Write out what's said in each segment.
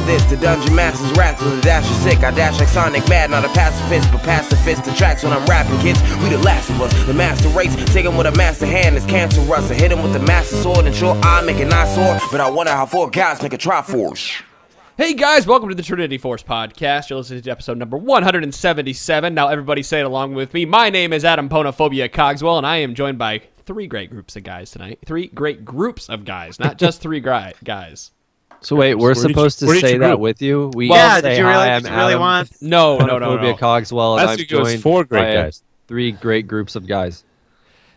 this. The dungeon masters rats with a dash of sick. I dash like Sonic Mad, not a pacifist, but pacifist. The tracks when I'm rapping, kids. We the last of us. The master race, take him with a master hand. It's cancerous. I hit him with the master sword, and sure I make a nice sword, but I wonder how 4 guys make a Triforce. Hey guys, welcome to the Trinity Force podcast. You're listening to episode number 177. Now everybody say it along with me. My name is Adam Ponophobia Cogswell, and I am joined by 3 great groups of guys tonight. 3 great groups of guys, not just 3 guys. So wait, we're supposed to say that with you? Yeah, did you really want? No. Ponophobia Cogswell, and I'm joined 4 great by guys. 3 great groups of guys.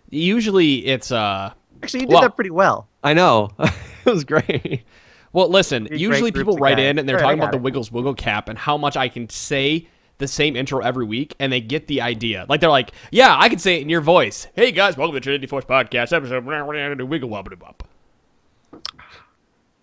Usually it's Actually, you did that pretty well. I know. It was great. Well, listen, 3 usually great people groups of write guys. in and they're Sure, talking I about the got it. Wiggles Wiggle Cap and how much I can say the same intro every week, and they get the idea. Like, they're like, yeah, I can say it in your voice. Hey, guys, welcome to the Trinity Force podcast, episode Wiggle Wobbly Wop.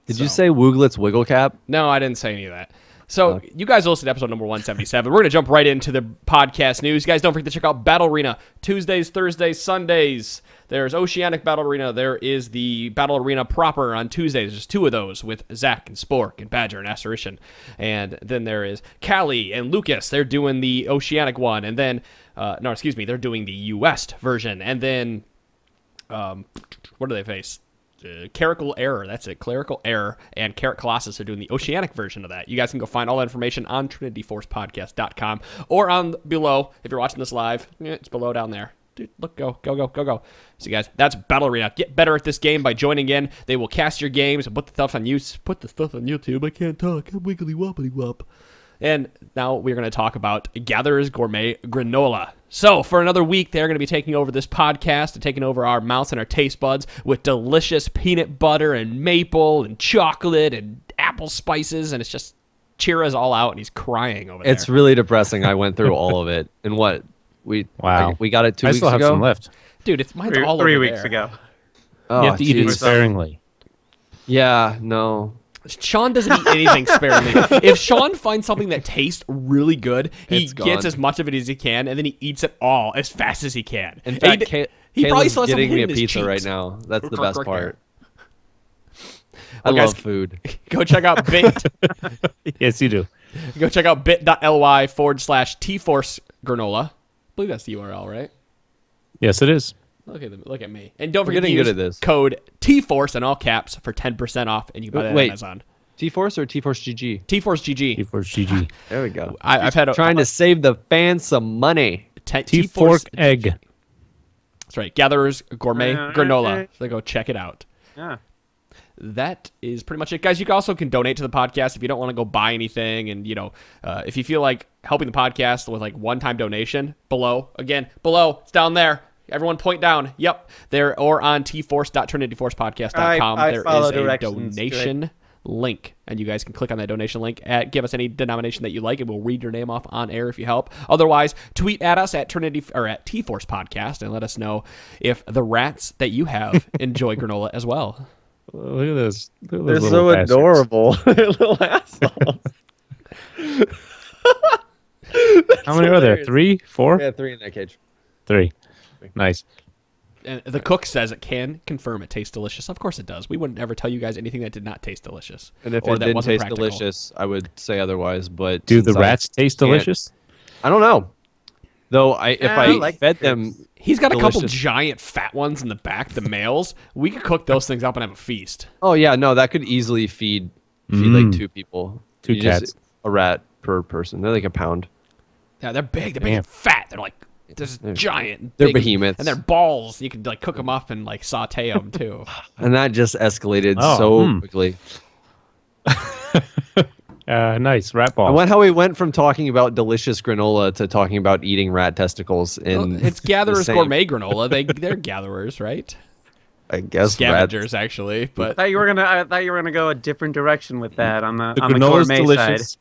Did you say Wooglet's Wiggle Cap? No, I didn't say any of that. So, you guys listened to episode number 177. We're going to jump right into the podcast news. You guys, don't forget to check out Battle Arena Tuesdays, Thursdays, Sundays. There's Oceanic Battle Arena. There is the Battle Arena proper on Tuesdays. There's 2 of those with Zach and Spork and Badger and Asterishan. And then there is Callie and Lucas. They're doing the Oceanic one. And then, they're doing the U.S. version. And then, what do they face? Clerical Error, that's it. Clerical Error and Carrot Colossus are doing the Oceanic version of that. You guys can go find all that information on trinityforcepodcast.com or on below. If you're watching this live, it's below down there. Dude, look, go. So, guys, that's Battle Arena. Get better at this game by joining in. They will cast your games and put the stuff on YouTube. I can't talk. I'm wiggly wobbly wop. And now we're going to talk about Gatherer's Gourmet Granola. So, for another week, they're going to be taking over this podcast and taking over our mouths and our taste buds with delicious peanut butter and maple and chocolate and apple spices, and it's just Chira's all out, and he's crying over there. It's really depressing. I went through all of it. And what? We got it 2 weeks ago? I still have some left. Dude, mine's all 3 over weeks there. ago. Oh, You have to eat it geez. sparingly. Yeah, no. Sean doesn't eat anything sparingly. If Sean finds something that tastes really good, he It's gets gone. as much of it as he can, and then he eats it all as fast as he can. In fact, he probably Caleb's still has some getting me a in his pizza right cheeks. now. That's the best part. I Well, guys, love food. Go check out Bit. Yes, you do. Go check out bit.ly/Tforce Granola. I believe that's the URL, right? Yes, it is. Look at me. And don't We're forget to getting use good at this. code TForce in all caps for 10% off, and you can buy that on Wait. Amazon. T-Force or T-Force GG? TForce GG. T-Force GG. There we go. I've had Trying to save the fans some money. T-Force egg. That's right. Gatherer's Gourmet Granola. okay. So go check it out. Yeah. That is pretty much it, guys. You also can donate to the podcast if you don't want to go buy anything, and if you feel like helping the podcast with like one-time donation. Below, it's down there. Everyone point down. Yep, there or on tforce.trinityforcepodcast.com. I There follow is a directions. donation link, and you guys can click on that donation link. Give us any denomination that you like, and we'll read your name off on air if you help. Otherwise, tweet at us at Trinity or at Tforce Podcast and let us know if the rats that you have enjoy granola as well. Look at this. Look at They're those so little bastards. adorable. Little assholes. How many are there? 3? 4? We have 3 in that cage. 3. Nice. And the cook says it can confirm it tastes delicious. Of course it does. We wouldn't ever tell you guys anything that did not taste delicious. And if or it that didn't wasn't taste practical. delicious, I would say otherwise. But Do the since rats taste can't- delicious? I don't know. Though if I I like fed crickets. them, He's got a couple delicious. giant fat ones in the back, the males. We could cook those things up and have a feast. oh yeah, no, that could easily feed like 2 people. 2 You just- cats. a rat per person. They're like a pound. Yeah, they're big. They're big Damn. and fat. They're like just giant. and They're big, behemoths. And they're balls. You could like cook them up and like saute them too. And that just escalated Oh, so quickly. Nice. Rat ball. I went how we went from talking about delicious granola to talking about eating rat testicles in Well, it's the Gatherer's same- Gourmet Granola. They're gatherers, right? I guess Scavengers, actually. I But thought you were gonna go a different direction with that on the the on the granola's gourmet delicious.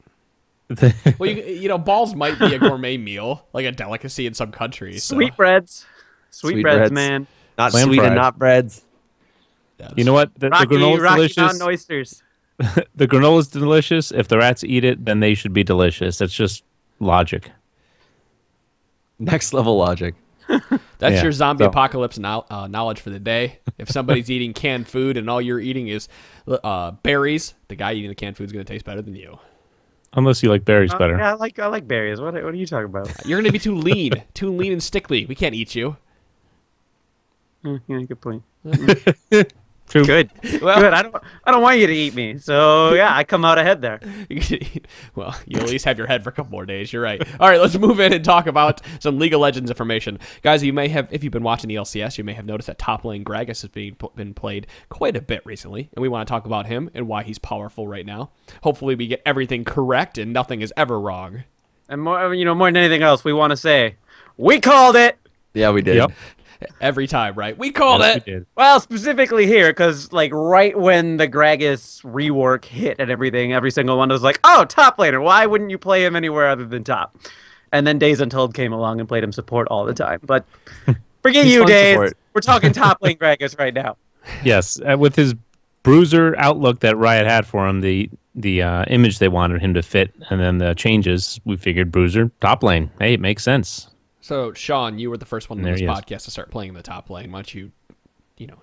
well, balls might be a gourmet meal, like a delicacy in some countries. so- Sweetbreads, sweetbreads, Sweetbreads. man. Not Lamb sweet fried. and not breads. You know what? The Rocky granola's delicious. Mountain oysters. The granola's delicious. If the rats eat it, then they should be delicious. That's just logic. Next level logic. That's Yeah, your zombie so- apocalypse knowledge for the day. If somebody's eating canned food and all you're eating is berries, the guy eating the canned food is going to taste better than you. Unless you like berries better. Yeah, I like berries. What are you talking about? You're going to be too lean and stickly. We can't eat you. Yeah, good point. True. Good. Well- Good. I don't want you to eat me. So yeah, I come out ahead there. Well, you at least have your head for a couple more days. You're right. All right, let's move in and talk about some League of Legends information, guys. You may have, if you've been watching the LCS, you may have noticed that top lane Gragas has been played quite a bit recently, and we want to talk about him and why he's powerful right now. Hopefully, we get everything correct and nothing is ever wrong. And more than anything else, we want to say, we called it. Yeah, we did. Yep. Every time, right? We called Yes, it. we did. Well, specifically here, because like right when the Gragas rework hit and everything, every single one was like, "Oh, top laner. Why wouldn't you play him anywhere other than top?" And then Days Untold came along and played him support all the time. But forget He's you, fun Days. support. We're talking top lane Gragas right now. Yes, with his bruiser outlook that Riot had for him, the image they wanted him to fit, and then the changes, we figured bruiser top lane. Hey, it makes sense. So, Sean, you were the first one in There this he is. podcast to start playing in the top lane. Why don't you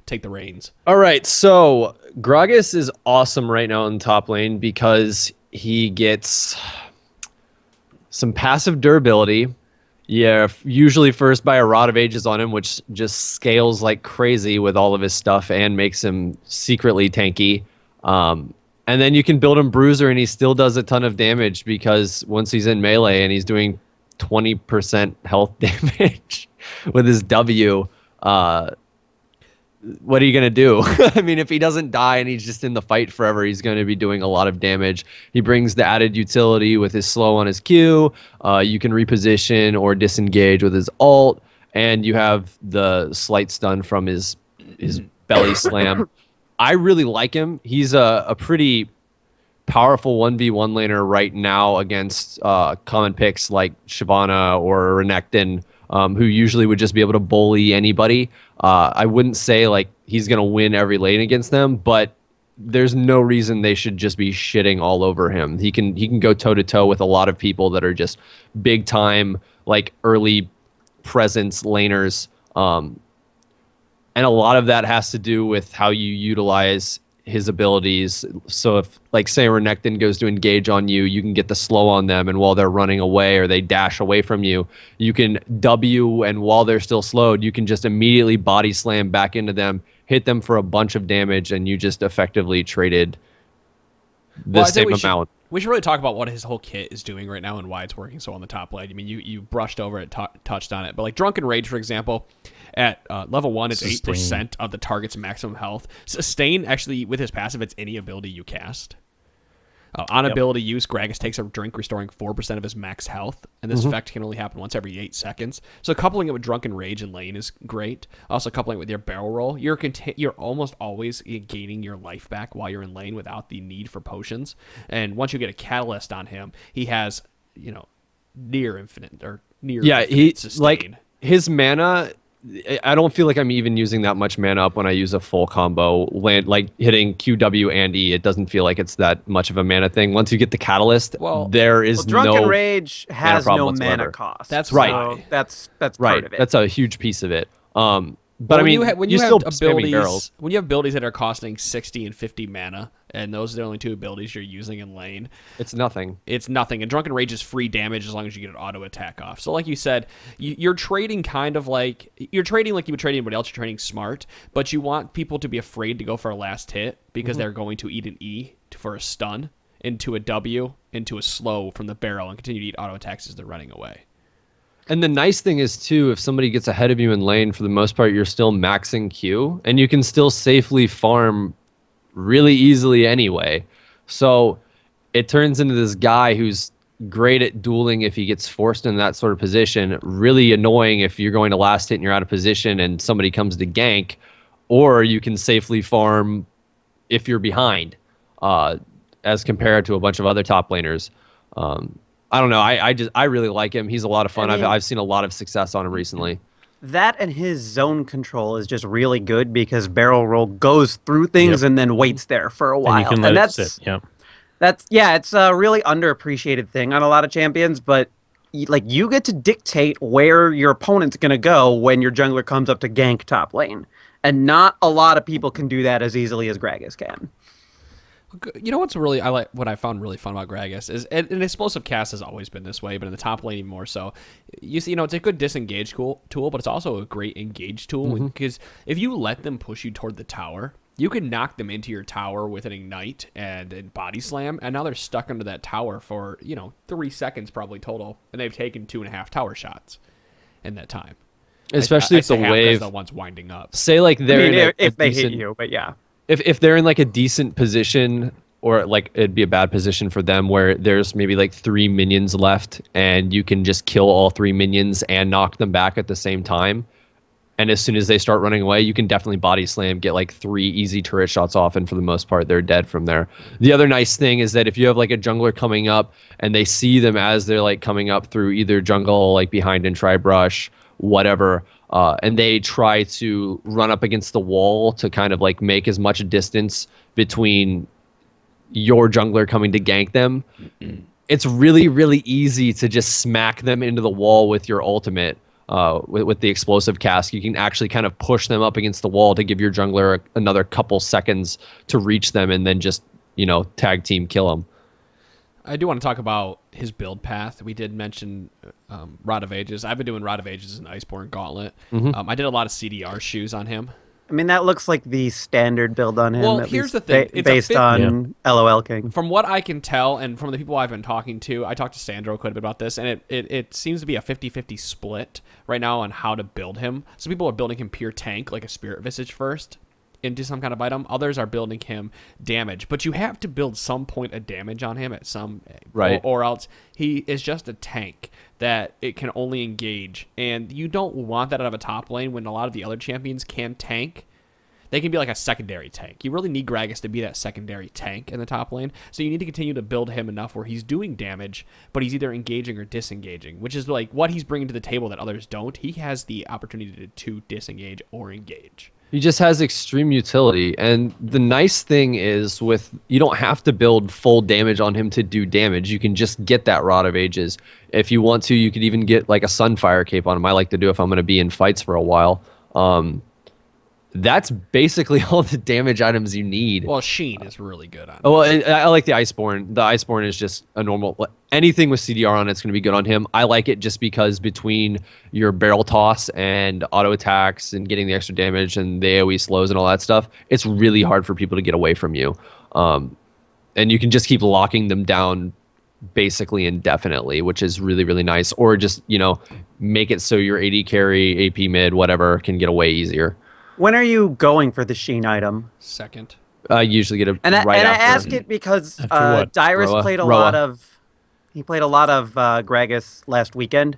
take the reins? All right, so Gragas is awesome right now in the top lane because he gets some passive durability. Yeah, usually first by a Rod of Ages on him, which just scales like crazy with all of his stuff and makes him secretly tanky. And then you can build him Bruiser and he still does a ton of damage because once he's in melee and he's doing 20% health damage with his W, what are you going to do? I mean, if he doesn't die and he's just in the fight forever, he's going to be doing a lot of damage. He brings the added utility with his slow on his Q. You can reposition or disengage with his ult, and you have the slight stun from his belly slam. I really like him. He's a pretty powerful 1v1 laner right now against common picks like Shyvana or Renekton, who usually would just be able to bully anybody. I wouldn't say like he's going to win every lane against them, but there's no reason they should just be shitting all over him. He can go toe to toe with a lot of people that are just big time, like early presence laners. And a lot of that has to do with how you utilize his abilities. So if, like, say Renekton goes to engage on you, you can get the slow on them, and while they're running away or they dash away from you, you can W, and while they're still slowed, you can just immediately body slam back into them, hit them for a bunch of damage, and you just effectively traded the same amount. We should really talk about what his whole kit is doing right now and why it's working so on the top lane. I mean, you brushed over it, touched on it, but like Drunken Rage, for example, at level 1, it's 8% of the target's maximum health. Sustain, actually, with his passive, it's any ability you cast. On ability use, Gragas takes a drink, restoring 4% of his max health, and this effect can only happen once every 8 seconds. So coupling it with Drunken Rage in lane is great. Also coupling it with your barrel roll, you're almost always gaining your life back while you're in lane without the need for potions. And once you get a catalyst on him, he has, near infinite or near infinite sustain. Like his mana. I don't feel like I'm even using that much mana up when I use a full combo. Like hitting QW and E, it doesn't feel like it's that much of a mana thing. Once you get the catalyst, there is Drunken no Rage has no whatsoever. mana cost. That's right. So that's right. part of it. That's a huge piece of it. But Well, I mean, when you still have spamming abilities, when you have abilities that are costing 60 and 50 mana, and those are the only 2 abilities you're using in lane, it's nothing. it's nothing. And Drunken Rage is free damage as long as you get an auto attack off. So like you said, you're trading kind of like you would trade anybody else. You're trading smart, but you want people to be afraid to go for a last hit because they're going to eat an E for a stun, into a W, into a slow from the barrel, and continue to eat auto attacks as they're running away. And the nice thing is, too, if somebody gets ahead of you in lane, for the most part, you're still maxing Q, and you can still safely farm really easily anyway. So it turns into this guy who's great at dueling if he gets forced in that sort of position, really annoying if you're going to last hit and you're out of position and somebody comes to gank, or you can safely farm if you're behind, as compared to a bunch of other top laners. I don't know. I really like him. He's a lot of fun. I've seen a lot of success on him recently. That and his zone control is just really good because barrel roll goes through things and then waits there for a while. And you can let it sit. Yep. It's a really underappreciated thing on a lot of champions, but like you get to dictate where your opponent's going to go when your jungler comes up to gank top lane. And not a lot of people can do that as easily as Gragas can. You know what's really what I found really fun about Gragas is an explosive cast has always been this way, but in the top lane even more so. You see, it's a good disengage tool, but it's also a great engage tool because if you let them push you toward the tower, you can knock them into your tower with an ignite and body slam, and now they're stuck under that tower for 3 seconds probably total, and they've taken 2.5 tower shots in that time. Especially if the wave the one's winding up. Say like they're if they hit you, but yeah. If they're in like a decent position, or like it'd be a bad position for them where there's maybe like 3 minions left and you can just kill all 3 minions and knock them back at the same time. And as soon as they start running away, you can definitely body slam, get like 3 easy turret shots off, and for the most part, they're dead from there. The other nice thing is that if you have like a jungler coming up and they see them as they're like coming up through either jungle, like behind and try brush, whatever, and they try to run up against the wall to kind of like make as much distance between your jungler coming to gank them, it's really, really easy to just smack them into the wall with your ultimate. With the explosive cast, you can actually kind of push them up against the wall to give your jungler another couple seconds to reach them, and then just tag team kill them. I do want to talk about his build path. We did mention Rod of Ages. I've been doing Rod of Ages and Iceborne Gauntlet. I did a lot of CDR shoes on him. I mean, that looks like the standard build on him. Well, here's the thing. It's based on LOL King. From what I can tell, and from the people I've been talking to, I talked to Sandro quite a bit about this, and it seems to be a 50-50 split right now on how to build him. Some people are building him pure tank, like a Spirit Visage first, into some kind of item. Others are building him damage. But you have to build some point of damage on him at some... Right. Or else he is just a tank that it can only engage. And you don't want that out of a top lane when a lot of the other champions can tank. They can be like a secondary tank. You really need Gragas to be that secondary tank in the top lane. So you need to continue to build him enough where he's doing damage, but he's either engaging or disengaging, which is like what he's bringing to the table that others don't. He has the opportunity to disengage or engage. He just has extreme utility, and the nice thing is you don't have to build full damage on him to do damage. You can just get that Rod of Ages. If you want to, you could even get like a Sunfire Cape on him. I like to do if I'm going to be in fights for a while. That's basically all the damage items you need. Well, Sheen is really good on him. Oh, well, I like the Iceborne. The Iceborne is just a normal... Anything with CDR on it's going to be good on him. I like it just because between your barrel toss and auto attacks and getting the extra damage and the AoE slows and all that stuff, it's really hard for people to get away from you. And you can just keep locking them down basically indefinitely, which is really, really nice. Or just, make it so your AD carry, AP mid, whatever, can get away easier. When are you going for the Sheen item? Second. I usually get it and right I after. ask it because Dyrus Roa? played a Roa. lot of... He played a lot of Gragas last weekend,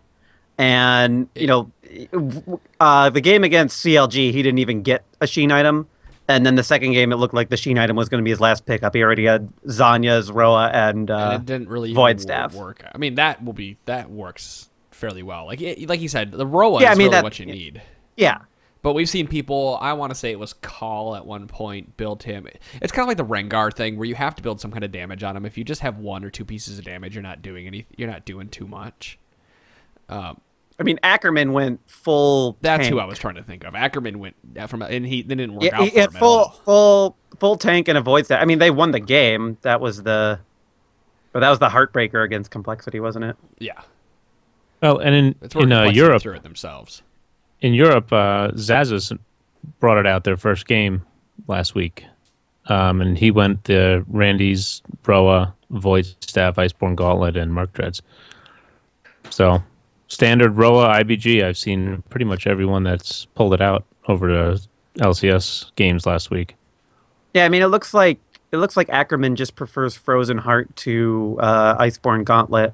and the game against CLG, he didn't even get a Sheen item, and then the second game, it looked like the Sheen item was going to be his last pickup. He already had Zanya's, Roa, and it didn't really Void Staff work. I mean, that works fairly well. Like you said, the Roa is really what you need. Yeah. But we've seen people, I want to say it was Call at one point, build him. It's kind of like the Rengar thing where you have to build some kind of damage on him. If you just have 1 or 2 pieces of damage, you're not doing too much. I mean, Ackerman went full That's tank. who I was trying to think of. Ackerman went from, and he didn't work out he for had him at all. full tank and avoids that. I mean, they won the game. That was the heartbreaker against Complexity, wasn't it? Yeah. Well, and in Complexity Europe, threw it themselves. In Europe, Zazas brought it out their first game last week. And he went the Randy's, Broa, Void Staff, Iceborne Gauntlet, and Mark Dreads. So, standard Roa, IBG, I've seen pretty much everyone that's pulled it out over the LCS games last week. Yeah, I mean, it looks like Ackerman just prefers Frozen Heart to Iceborne Gauntlet.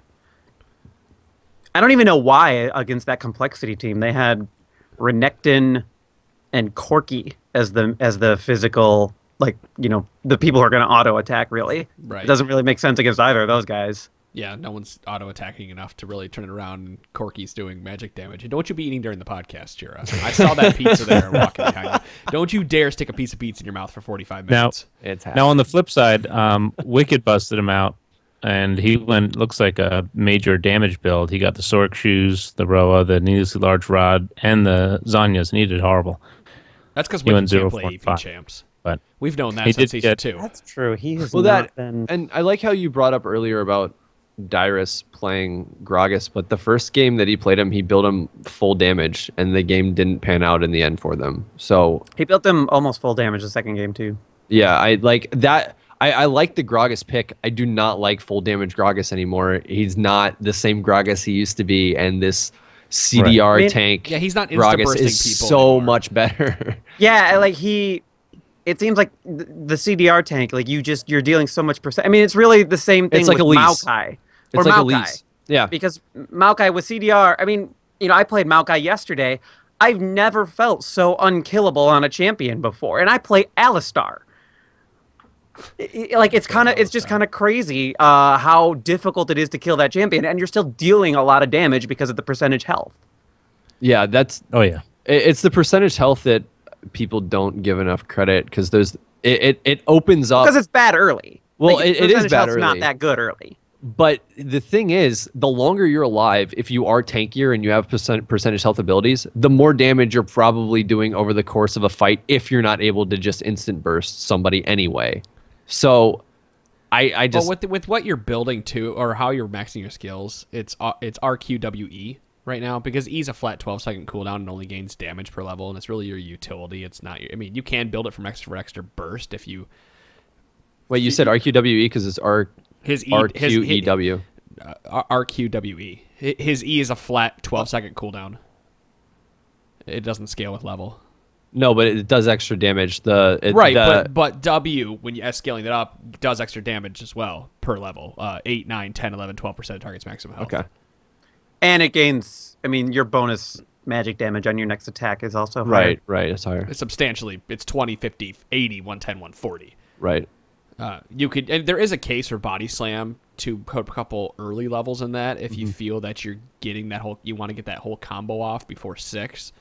I don't even know why against that Complexity team. They had Renekton and Corki as the physical, the people who are going to auto attack. Really, right? It doesn't really make sense against either of those guys. Yeah, no one's auto attacking enough to really turn it around. And Corky's doing magic damage. And don't you be eating during the podcast, Jira? I saw that pizza there walking behind you. Don't you dare stick a piece of pizza in your mouth for 45 minutes. Now on the flip side, Wicked busted him out and he looks like a major damage build. He got the Sork shoes, the Roa, the needlessly large rod, and the Zanyas, and he did horrible. That's because He we went can't 0 play for EP 5. champs. But We've known that he since did season get- 2. That's true. He has Well, not that been. and I like how you brought up earlier about Dyrus playing Gragas, but the first game that he played him, he built him full damage, and the game didn't pan out in the end for them. So He built them almost full damage the second game too. yeah, I like that. I like the Gragas pick. I do not like full damage Gragas anymore. He's not the same Gragas he used to be, and this CDR I mean, tank. Yeah, he's not Gragas insta-bursting is people so anymore. much better. Yeah, like it seems like the CDR tank, like you're dealing so much percent. I mean, it's really the same thing It's like with Elise. Maokai. It's Or like Maokai. Elise. Yeah. Because Maokai with CDR, I mean, I played Maokai yesterday. I've never felt so unkillable on a champion before, and I play Alistar. Like it's just kind of crazy how difficult it is to kill that champion, and you're still dealing a lot of damage because of the percentage health. Yeah, that's Oh yeah. it's the percentage health that people don't give enough credit because it opens up. Because it's bad early. Well, Like, it is percentage bad health's early. not that good early. But the thing is, the longer you're alive, if you are tankier and you have percentage health abilities, the more damage you're probably doing over the course of a fight if you're not able to just instant burst somebody anyway. So I just But with what you're building to, or how you're maxing your skills, it's RQWE right now, because E's a flat 12-second cooldown and only gains damage per level, and it's really your utility. It's not your, I mean, you can build it for extra burst if you... wait, you said RQWE because it's His E, RQEW. RQWE. His E is a flat 12-second cooldown. It doesn't scale with level. No, but it does extra damage. But W, when you scaling that up, does extra damage as well per level. 8, 9, 10, 11, 12% of target's maximum health. Okay. And it gains, I mean, your bonus magic damage on your next attack is also higher. Right, it's higher. It's substantially. It's 20, 50, 80, 110, 140. Right. You could, and there is a case for body slam to put a couple early levels in that if you feel that you're getting that whole, you want to get that whole combo off before 6,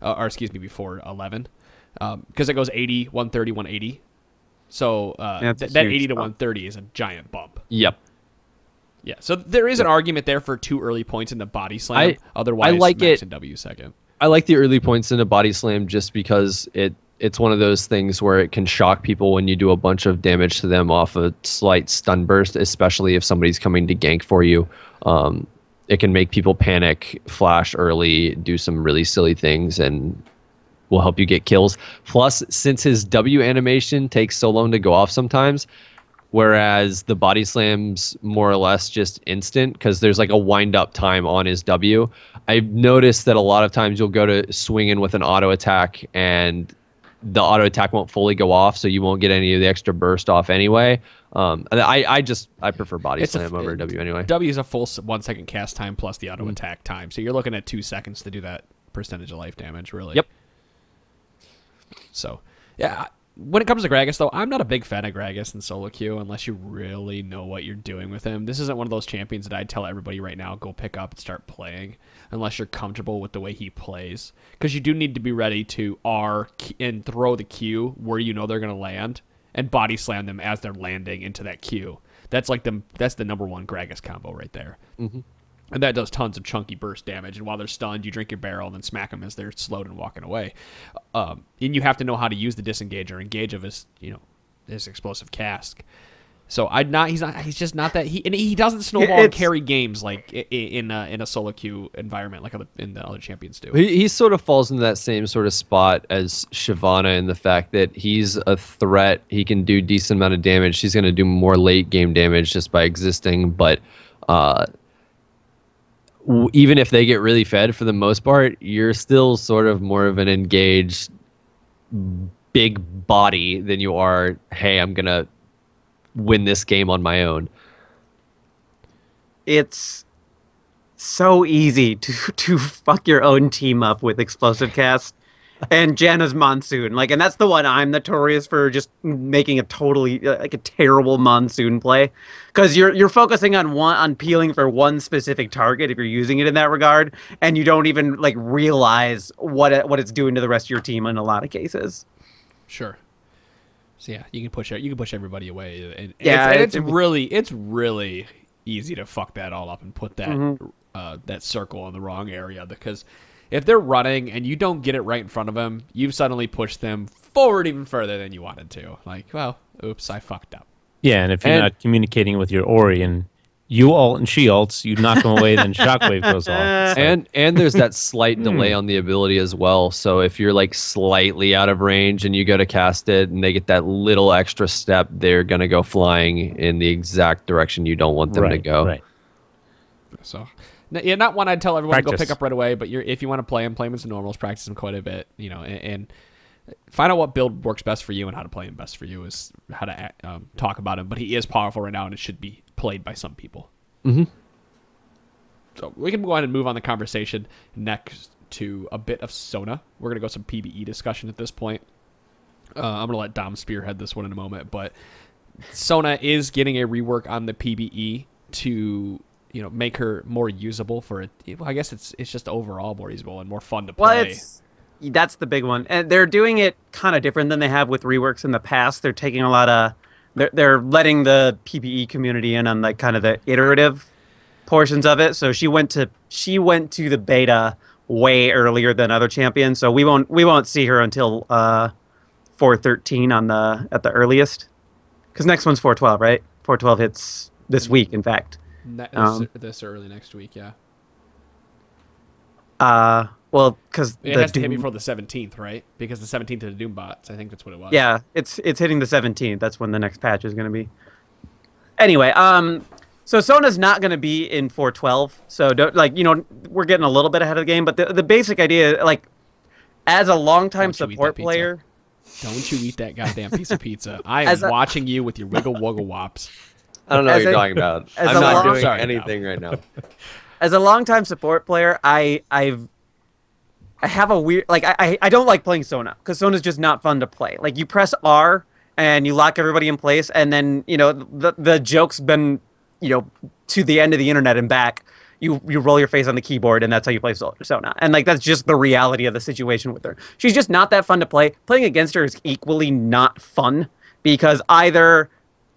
or excuse me, before 11, because it goes 80, 130, 180. So it's a that huge 80 to bump. 130 is a giant bump. Yep. Yeah, so there is an argument there for 2 early points in the body slam. Otherwise, I like max it. in W second. I like the early points in a body slam just because it's one of those things where it can shock people when you do a bunch of damage to them off a slight stun burst, especially if somebody's coming to gank for you. It can make people panic, flash early, do some really silly things, and will help you get kills. Plus, since his W animation takes so long to go off sometimes, whereas the body slam's more or less just instant because there's like a wind up time on his W. I've noticed that a lot of times you'll go to swing in with an auto attack and the auto attack won't fully go off, so you won't get any of the extra burst off anyway. I prefer body slam over W anyway. W is a full 1 second cast time plus the auto attack time, so you're looking at 2 seconds to do that percentage of life damage, really. Yep. So, yeah. When it comes to Gragas, though, I'm not a big fan of Gragas in solo queue unless you really know what you're doing with him. This isn't one of those champions that I'd tell everybody right now, go pick up and start playing, unless you're comfortable with the way he plays. Because you do need to be ready to R and throw the Q where you know they're going to land, and body slam them as they're landing into that Q. That's the number one Gragas combo right there. Mm-hmm. And that does tons of chunky burst damage. And while they're stunned, you drink your barrel and then smack them as they're slowed and walking away. And you have to know how to use the disengage or engage of his, his explosive cask. So he's just not that. He doesn't snowball and carry games like in a solo queue environment like in the other champions do. He sort of falls into that same sort of spot as Shyvana in the fact that he's a threat. He can do decent amount of damage. He's going to do more late game damage just by existing, but even if they get really fed for the most part, you're still sort of more of an engaged big body than you are, hey, I'm going to win this game on my own. It's so easy to fuck your own team up with explosive cast and Janna's monsoon. And that's the one I'm notorious for just making a totally a terrible monsoon play, because you're focusing on peeling for one specific target if you're using it in that regard, and you don't even realize what it's doing to the rest of your team in a lot of cases. Sure. So yeah, you can push everybody away. And Yeah, it's really easy to fuck that all up and put that that circle in the wrong area, because if they're running and you don't get it right in front of them, you've suddenly pushed them forward even further than you wanted to. Like, well, oops, I fucked up. Yeah, and if you're not communicating with your Ori and you ult and she ults, you knock them away, then Shockwave goes off. And there's that slight delay on the ability as well. So if you're like slightly out of range and you go to cast it and they get that little extra step, they're going to go flying in the exact direction you don't want them to go. Right. So, yeah, not one I'd tell everyone to go Practice. pick up right away, but if you want to play them as normals, practice them quite a bit, and find out what build works best for you, and how to play him best for you is how to talk about him. But he is powerful right now, and it should be played by some people. Mm-hmm. So we can go on and move on the conversation next to a bit of Sona. We're going to go some PvE discussion at this point. I'm going to let Dom spearhead this one in a moment, but Sona is getting a rework on the PvE to make her more usable for it. I guess it's just overall more usable and more fun to play. Well, that's the big one, and they're doing it kind of different than they have with reworks in the past. They're taking a lot of they're letting the PvE community in on like kind of the iterative portions of it. So she went to the beta way earlier than other champions. So we won't see her until 4.13 at the earliest, because next one's 4.12, right? 4.12 hits this week, in fact. This early next week, yeah. Well, because it has to hit before the 17th, right? Because the 17th is the Doom bots. I think that's what it was. Yeah, it's hitting the 17th. That's when the next patch is going to be. Anyway, so Sona's not going to be in 4.12. So we're getting a little bit ahead of the game, but the basic idea, like, as a longtime support player, don't you eat that goddamn piece of pizza? I am watching you with your wiggle woggle wops. I don't know what you're talking about. I'm not doing anything right now. As a longtime support player, I have a weird, like, I don't like playing Sona, because Sona's just not fun to play. Like, you press R and you lock everybody in place, and then the joke's been to the end of the internet and back. You roll your face on the keyboard, and that's how you play Sona. And like, that's just the reality of the situation with her. She's just not that fun to play. Playing against her is equally not fun, because either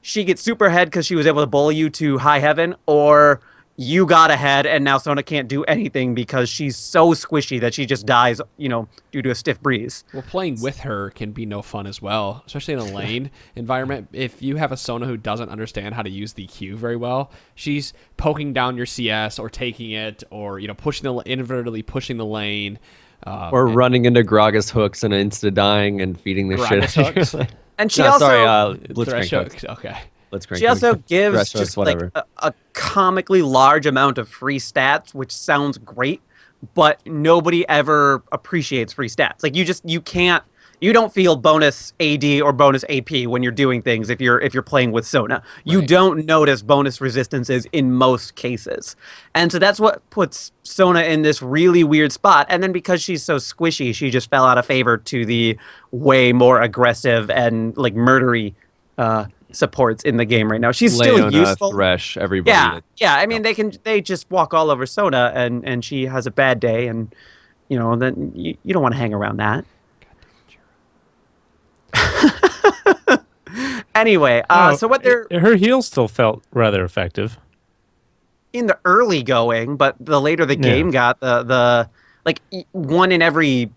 she gets super ahead because she was able to bully you to high heaven, or you got ahead and now Sona can't do anything because she's so squishy that she just dies, due to a stiff breeze. Well, playing with her can be no fun as well, especially in a lane environment. If you have a Sona who doesn't understand how to use the Q very well, she's poking down your CS or taking it, or inadvertently pushing the lane, or running into Gragas hooks and insta-dying and feeding the Gragas shit. Hooks. And she also Blitzcrank hooks. Okay. She also gives just like a comically large amount of free stats, which sounds great, but nobody ever appreciates free stats. Like, you don't feel bonus AD or bonus AP when you're doing things if you're playing with Sona. You don't notice bonus resistances in most cases. And so that's what puts Sona in this really weird spot. And then because she's so squishy, she just fell out of favor to the way more aggressive and like murdery supports in the game right now. She's still useful. Thresh, everybody. Yeah. I mean, they just walk all over Sona, and she has a bad day, and then you don't want to hang around that. Anyway, so what her heals still felt rather effective in the early going, but the later the game got, the like one in every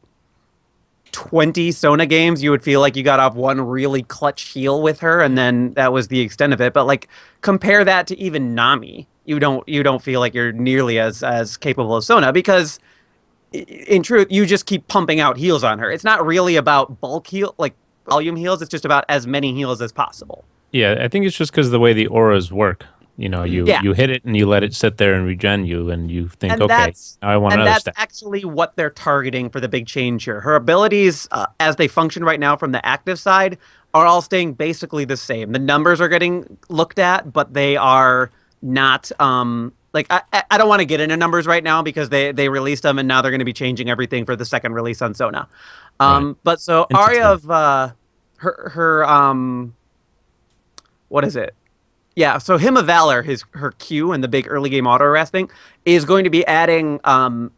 20 Sona games, you would feel like you got off one really clutch heal with her, and then that was the extent of it. But like, compare that to even Nami, you don't feel like you're nearly as capable as Sona, because in truth, you just keep pumping out heals on her. It's not really about bulk heal, like volume heals. It's just about as many heals as possible. Yeah, I think it's just because of the way the auras work. You hit it and you let it sit there and regen you, and you think, okay, now I want another step. And that's actually what they're targeting for the big change here. Her abilities, as they function right now from the active side, are all staying basically the same. The numbers are getting looked at, but they are not... I don't want to get into numbers right now, because they released them, and now they're going to be changing everything for the second release on Sona. But so Arya of her what is it? Yeah, so Hymn of Valor, her Q and the big early game auto harass thing, is going to be adding an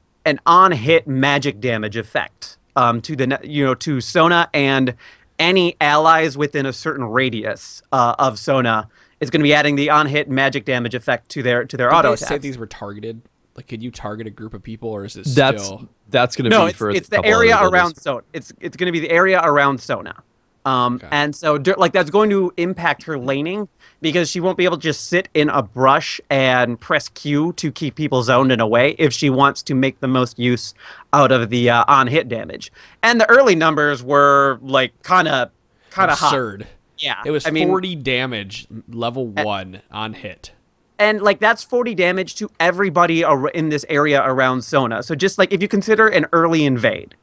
on hit magic damage effect to to Sona and any allies within a certain radius of Sona is going to be adding the on-hit magic damage effect to their auto attacks. Did they say these were targeted? Like, could you target a group of people, or is it still? That's going to be for it's the area around Sona. It's going to be the area around Sona. Okay. And so, like, that's going to impact her laning because she won't be able to just sit in a brush and press Q to keep people zoned and away if she wants to make the most use out of the on-hit damage. And the early numbers were, like, kind of absurd. Hot. Yeah. It was 40 damage, level 1 on hit. And, like, that's 40 damage to everybody in this area around Sona. So just, like, if you consider an early invade,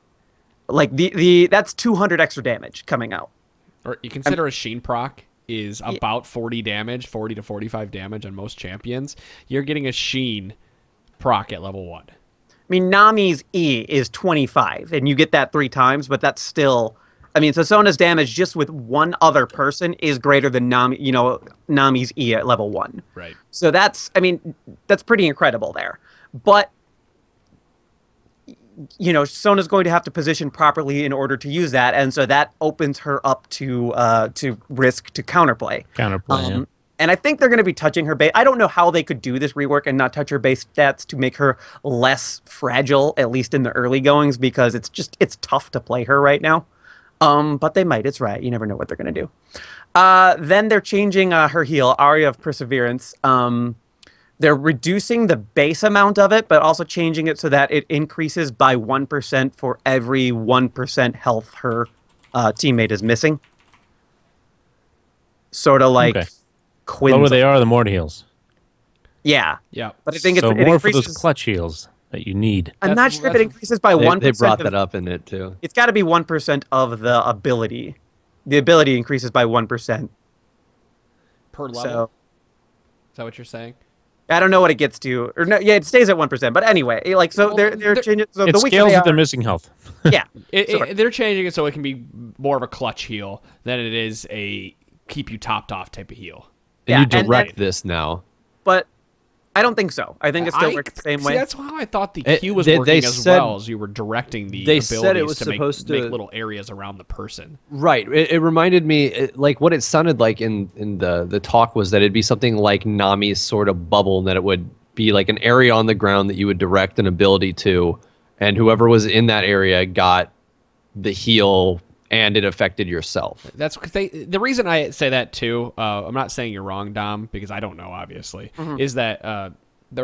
like, that's 200 extra damage coming out. Or you consider a Sheen proc is about 40 damage, 40 to 45 damage on most champions. You're getting a Sheen proc at level 1. I mean, Nami's E is 25, and you get that 3 times, but that's still... I mean, so Sona's damage just with one other person is greater than Nami's E at level 1. Right. So that's pretty incredible there. But... Sona's going to have to position properly in order to use that, and so that opens her up to risk to counterplay. Yeah. And I think they're going to be touching her base. I don't know how they could do this rework and not touch her base stats to make her less fragile, at least in the early goings, because it's tough to play her right now. But they might. It's right. You never know what they're going to do. Then they're changing her heal, Aria of Perseverance. They're reducing the base amount of it, but also changing it so that it increases by 1% for every 1% health her teammate is missing. Sort of like Quinn's. The lower they are, the more it heals. Yeah. Yeah. But I think so it more increases... for those clutch heals that you need. I'm not sure if it increases by 1%. They brought that up in it, too. It's got to be 1% of the ability. The ability increases by 1%. Per level? So, is that what you're saying? I don't know what it gets to, or no, yeah, it stays at 1%. But anyway, like, so they're changing. So it the scales if they're missing health. Yeah, they're changing it so it can be more of a clutch heal than it is a keep you topped off type of heal. And you direct this now, but I don't think so. I think it still works the same way. That's how I thought the Q was working as well as you were directing the abilities to make little areas around the person. Right. It reminded me, like what it sounded like in the talk was that it'd be something like Nami's sort of bubble, and that it would be like an area on the ground that you would direct an ability to, and whoever was in that area got the heal, and it affected yourself. That's because the reason I say that too, I'm not saying you're wrong, Dom, because I don't know, obviously, is that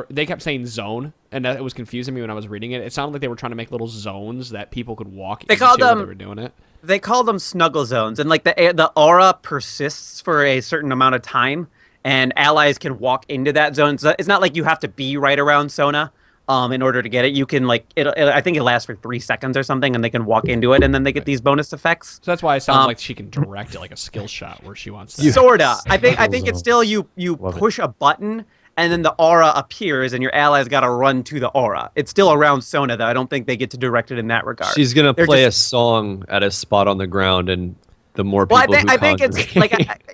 they kept saying zone, and that it was confusing me when I was reading it. It sounded like they were trying to make little zones that people could walk into when they were doing it. They call them snuggle zones, and like the aura persists for a certain amount of time, and allies can walk into that zone. So it's not like you have to be right around Sona. In order to get it, you can I think it lasts for 3 seconds or something, and they can walk into it, and then they get these bonus effects. So that's why it sounds like she can direct it like a skill shot where she wants to. Sorta. I think it's still you push a button, and then the aura appears, and your allies got to run to the aura. It's still around Sona, though. I don't think they get to direct it in that regard. She's gonna play a song at a spot on the ground, and the more people I think it's like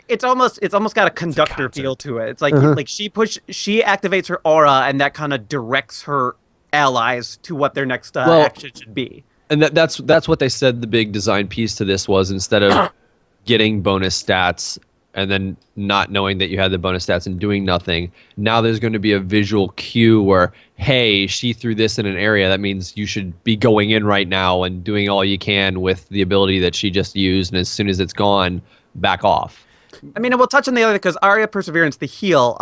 it's almost got a conductor feel to it. It's like she activates her aura, and that kind of directs her allies to what their next action should be. And that's what they said. The big design piece to this was, instead of getting bonus stats and then not knowing that you had the bonus stats and doing nothing, now there's going to be a visual cue where, hey, she threw this in an area. That means you should be going in right now and doing all you can with the ability that she just used. And as soon as it's gone, back off. I mean, we'll touch on the other, because Aria Perseverance, the heal,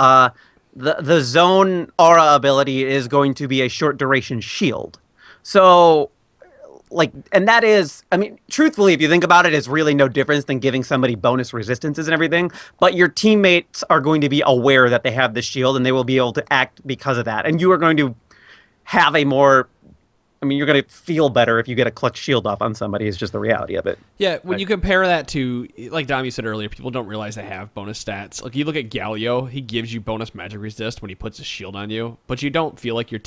the zone aura ability is going to be a short duration shield. So, like, and that is, I mean, truthfully, if you think about it, it's really no difference than giving somebody bonus resistances and everything. But your teammates are going to be aware that they have the shield, and they will be able to act because of that. And you are going to have a more, I mean, you're going to feel better if you get a clutch shield off on somebody, is just the reality of it. Yeah, when you compare that to, like Dom, you said earlier, people don't realize they have bonus stats. Like, you look at Galio, he gives you bonus magic resist when he puts a shield on you, but you don't feel like you're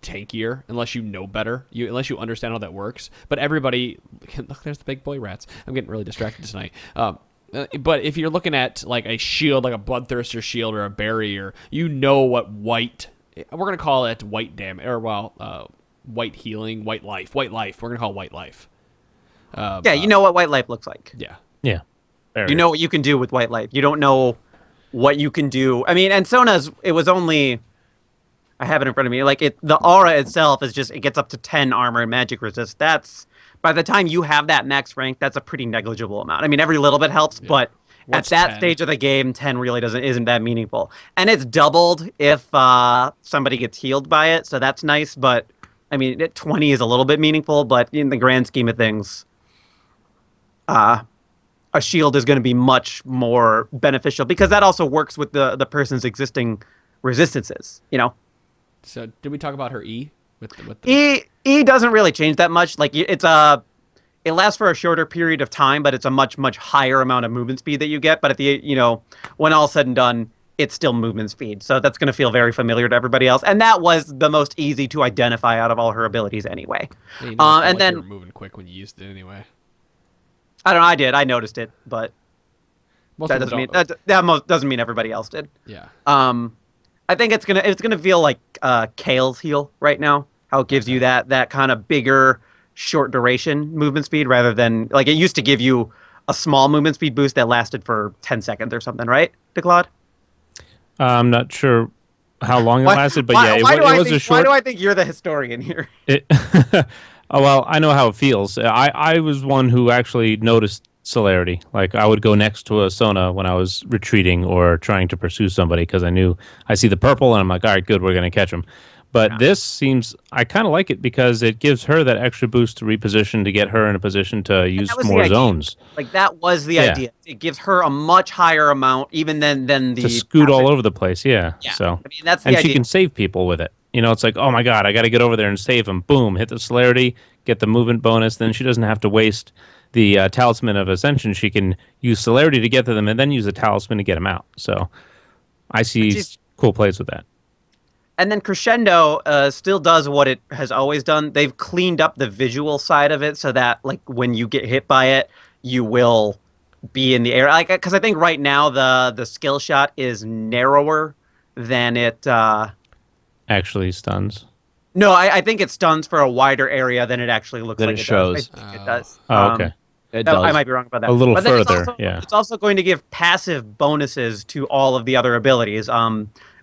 tankier unless you know better, unless you understand how that works. But everybody, look, there's the big boy rats. I'm getting really distracted tonight. But if you're looking at like a shield, like a bloodthirster shield or a barrier, you know what white, we're gonna call it white damage, or white healing, white life. We're gonna call it white life. Yeah, you know what white life looks like. Yeah. Yeah. You know what you can do with white light. You don't know what you can do. I mean, and Sona's, it was only, I have it in front of me. Like the aura itself is just, it gets up to 10 armor and magic resist. That's, by the time you have that max rank, that's a pretty negligible amount. I mean, every little bit helps, but What's at that 10? stage of the game, 10 really isn't that meaningful. And it's doubled if somebody gets healed by it, so that's nice. But I mean, 20 is a little bit meaningful, but in the grand scheme of things, a shield is going to be much more beneficial because that also works with the person's existing resistances. You know. So did we talk about her E? With the... E doesn't really change that much. Like it lasts for a shorter period of time, but it's a much higher amount of movement speed that you get. But at the when all's said and done, it's still movement speed. So that's going to feel very familiar to everybody else. And that was the most easy to identify out of all her abilities anyway. Yeah, and then you were moving quick when you used it anyway. I don't know. I noticed it, but that doesn't mean everybody else did. Yeah. I think it's gonna feel like Kale's heal right now. How it gives you that kind of bigger, short duration movement speed rather than like it used to give you a small movement speed boost that lasted for 10 seconds or something, right, DeClaude? I'm not sure how long it lasted, but yeah, it was a short. Why do I think you're the historian here? Oh, well, I know how it feels. I was one who actually noticed celerity. Like I would go next to a Sona when I was retreating or trying to pursue somebody because I see the purple and I'm like, all right, good, we're going to catch him. But this seems, I kind of like it because it gives her that extra boost to reposition to get her in a position to use more zones. Like that was the idea. It gives her a much higher amount even than the... To scoot all over the place, yeah. So, I mean, that's the idea. And she can save people with it. You know, it's like, oh my god, I got to get over there and save him. Boom, hit the celerity, get the movement bonus. Then she doesn't have to waste the Talisman of Ascension. She can use celerity to get to them and then use a Talisman to get them out. So I see cool plays with that. And then Crescendo still does what it has always done. They've cleaned up the visual side of it so that, like, when you get hit by it, you will be in the air. Like, because I think right now the skill shot is narrower than it actually stuns. No, I think it stuns for a wider area than it actually looks like it shows. I think it does. Oh, okay. It does. I might be wrong about that. A little but then further, It's also going to give passive bonuses to all of the other abilities.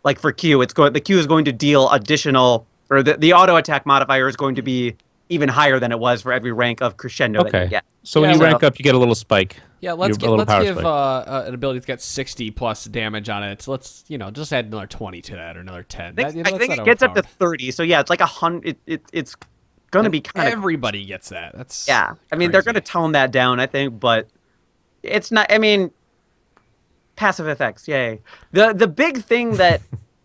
Like for Q, the Q is going to deal additional, or the auto attack modifier is going to be even higher than it was for every rank of Crescendo that you get. So when you rank up, you get a little spike. Yeah, let's give an ability that's got 60 plus damage on it. So let's just add another 20 to that or another 10. I think it gets up to 30. So yeah, it's like 100. It's going to be kind of... Everybody gets that. That's I mean, they're going to tone that down, I think, but it's not... I mean, passive effects, yay. The big thing that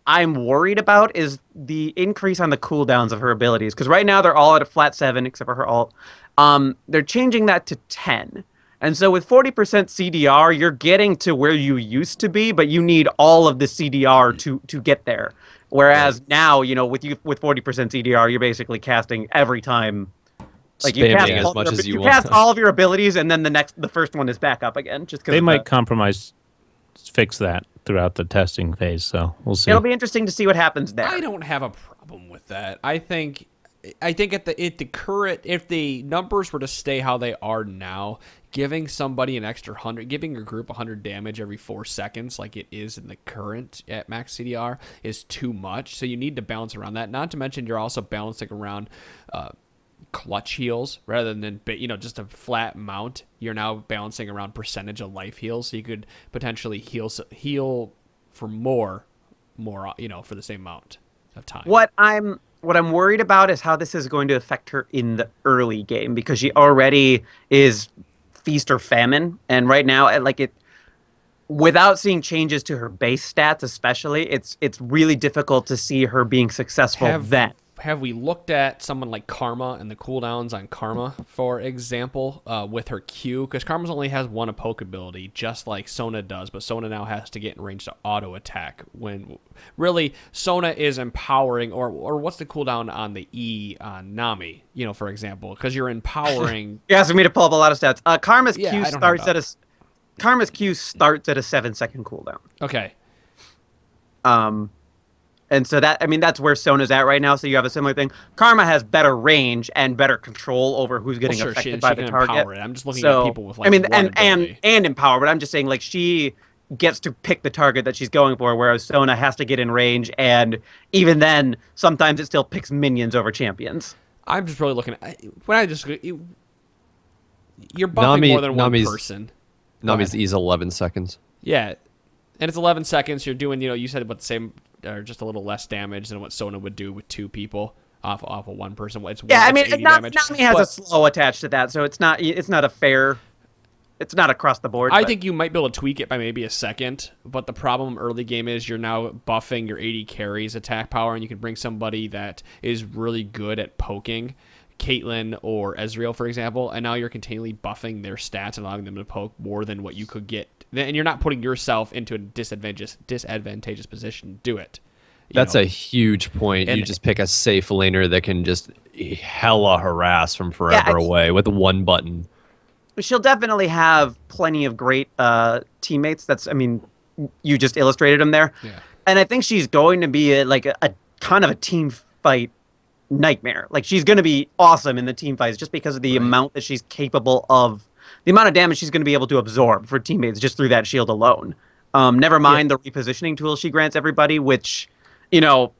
I'm worried about is the increase on the cooldowns of her abilities. Because right now they're all at a flat 7, except for her ult. They're changing that to 10. And so with 40% CDR, you're getting to where you used to be, but you need all of the CDR to get there. Whereas now, with 40% CDR, you're basically casting every time. Like you cast all of your abilities, and then the first one is back up again. Just because they might fix that throughout the testing phase. So we'll see. It'll be interesting to see what happens there. I don't have a problem with that. I think if the numbers were to stay how they are now, giving somebody an extra 100, giving your group 100 damage every 4 seconds, like it is in the current at max CDR, is too much. So you need to balance around that. Not to mention you're also balancing around clutch heals rather than just a flat mount. You're now balancing around percentage of life heals, so you could potentially heal for more for the same amount of time. What I'm worried about is how this is going to affect her in the early game, because she already is feast or famine, and right now, without seeing changes to her base stats especially, it's really difficult to see her being successful then. Have we looked at someone like Karma and the cooldowns on Karma, for example, with her Q? Because Karma only has one poke ability, just like Sona does, but Sona now has to get in range to auto attack. When really Sona is empowering, or what's the cooldown on the E on Nami? For example, because you're empowering. You're asking me to pull up a lot of stats. Karma's Q starts at a 7-second cooldown. Okay. And so that, I mean, that's where Sona's at right now. So you have a similar thing. Karma has better range and better control over who's getting affected by the target. Empower it. I'm just looking at people with like, I mean, one and empower, but I'm just saying, like, she gets to pick the target that she's going for, whereas Sona has to get in range, and even then, sometimes it still picks minions over champions. I'm just really looking at you're buffing more than one person. Nami's E's 11 seconds. Yeah, and it's 11 seconds. You're doing, you said about the same, or just a little less damage than what Sona would do with 2 people off of one person. It's Nami has a slow attached to that, so it's not a fair. It's not across the board. I think you might be able to tweak it by maybe a second, but the problem early game is you're now buffing your 80 carries attack power, and you can bring somebody that is really good at poking, Caitlyn or Ezreal, for example, and now you're continually buffing their stats and allowing them to poke more than what you could get. And you're not putting yourself into a disadvantageous position to do it. That's a huge point. And you just pick a safe laner that can just hella harass from forever away with one button. She'll definitely have plenty of great teammates. You just illustrated them there. Yeah. And I think she's going to be a kind of a team fight nightmare. Like, she's going to be awesome in the team fights just because of the amount that she's capable of, the amount of damage she's going to be able to absorb for teammates just through that shield alone. Never mind the repositioning tool she grants everybody, which,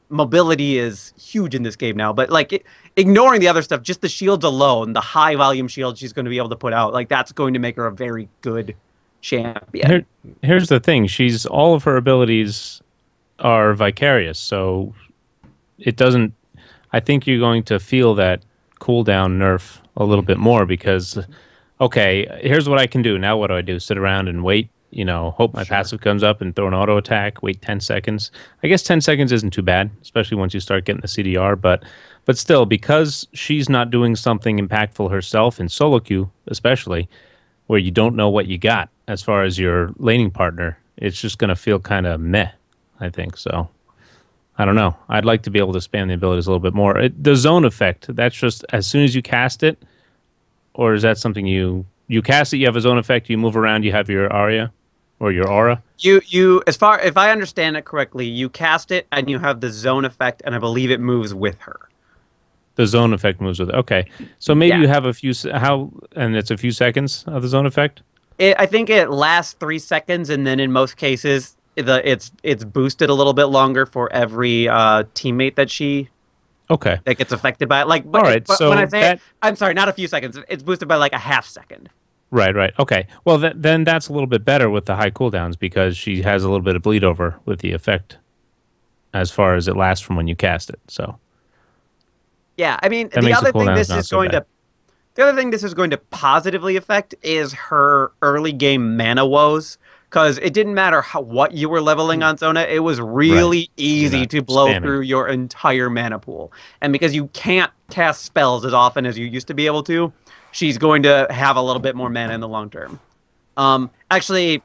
mobility is huge in this game now. But, ignoring the other stuff, just the shields alone, the high volume shield she's going to be able to put out, that's going to make her a very good champion. Here's the thing. All of her abilities are vicarious, so it doesn't... I think you're going to feel that cooldown nerf a little bit more because, okay, here's what I can do. Now what do I do? Sit around and wait? Hope my passive comes up and throw an auto attack, wait 10 seconds. I guess 10 seconds isn't too bad, especially once you start getting the CDR, but still, because she's not doing something impactful herself in solo queue, especially, where you don't know what you got as far as your laning partner, it's just going to feel kind of meh, I think. So, I don't know. I'd like to be able to spam the abilities a little bit more. The zone effect, that's just as soon as you cast it, or is that something you cast it, you have a zone effect, you move around, you have your aria? Or your aura? If I understand it correctly, you cast it and you have the zone effect, and I believe it moves with her. The zone effect moves with it. Okay, so maybe you have and it's a few seconds of the zone effect. I think it lasts 3 seconds, and then in most cases, it's boosted a little bit longer for every teammate that gets affected by it. But when I say I'm sorry, not a few seconds. It's boosted by a half second. Right. Okay. Well, then that's a little bit better with the high cooldowns because she has a little bit of bleed over with the effect as far as it lasts from when you cast it. So, yeah, I mean, the other thing this is going to positively affect is her early game mana woes, because it didn't matter what you were leveling on Sona, it was really easy to blow through your entire mana pool, and because you can't cast spells as often as you used to be able to, she's going to have a little bit more mana in the long term. Actually,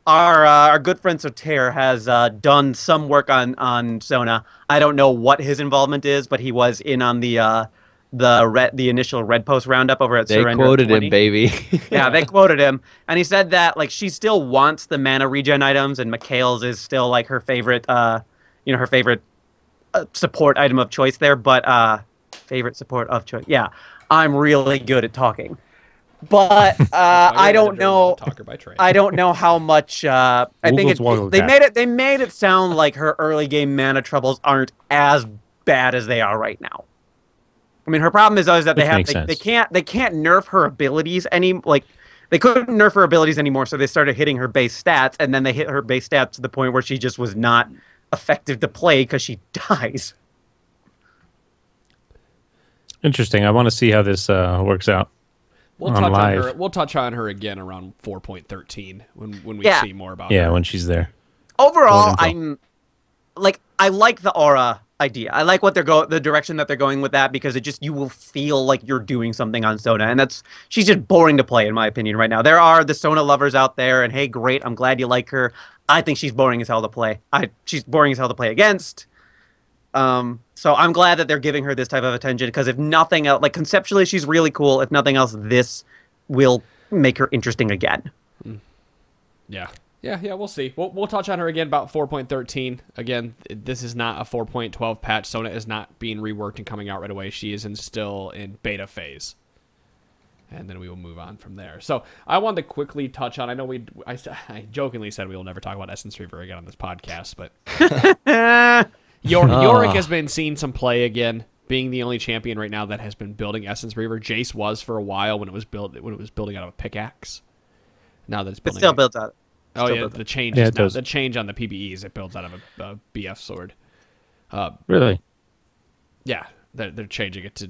our good friend Soter has done some work on Sona. I don't know what his involvement is, but he was in on the initial Red Post roundup over at Surrender. They quoted him, baby. Yeah, they quoted him, and he said that she still wants the mana regen items, and Mikhail's is still her favorite, her favorite support item of choice there. But favorite support of choice, yeah. I'm really good at talking, but I don't know. I don't know how much. I think they made it sound like her early game mana troubles aren't as bad as they are right now. I mean, her problem is always that they can't nerf her abilities they couldn't nerf her abilities anymore, so they started hitting her base stats, and then they hit her base stats to the point where she just was not effective to play because she dies. Interesting. I want to see how this works out. We'll touch on her again around 4.13 when we see more about her. Yeah, when she's there. Overall, I like the aura idea. I like the direction that they're going with that, because you will feel like you're doing something on Sona, and she's just boring to play in my opinion right now. There are the Sona lovers out there, and hey, great, I'm glad you like her. I think she's boring as hell to play. She's boring as hell to play against. So I'm glad that they're giving her this type of attention, because if nothing else, conceptually she's really cool. If nothing else, this will make her interesting again. Yeah. Yeah, we'll see. We'll touch on her again about 4.13. Again, this is not a 4.12 patch. Sona is not being reworked and coming out right away. She is still in beta phase. And then we will move on from there. So I wanted to quickly touch on, I know I jokingly said we will never talk about Essence Reaver again on this podcast, but Yorick has been seeing some play again, being the only champion right now that has been building Essence Reaver. Jace was for a while when it was building out of a pickaxe. Now that it's building, it still builds out. Oh yeah, the change is now, the change on the PBEs, it builds out of a BF sword. Really? Yeah, they're changing it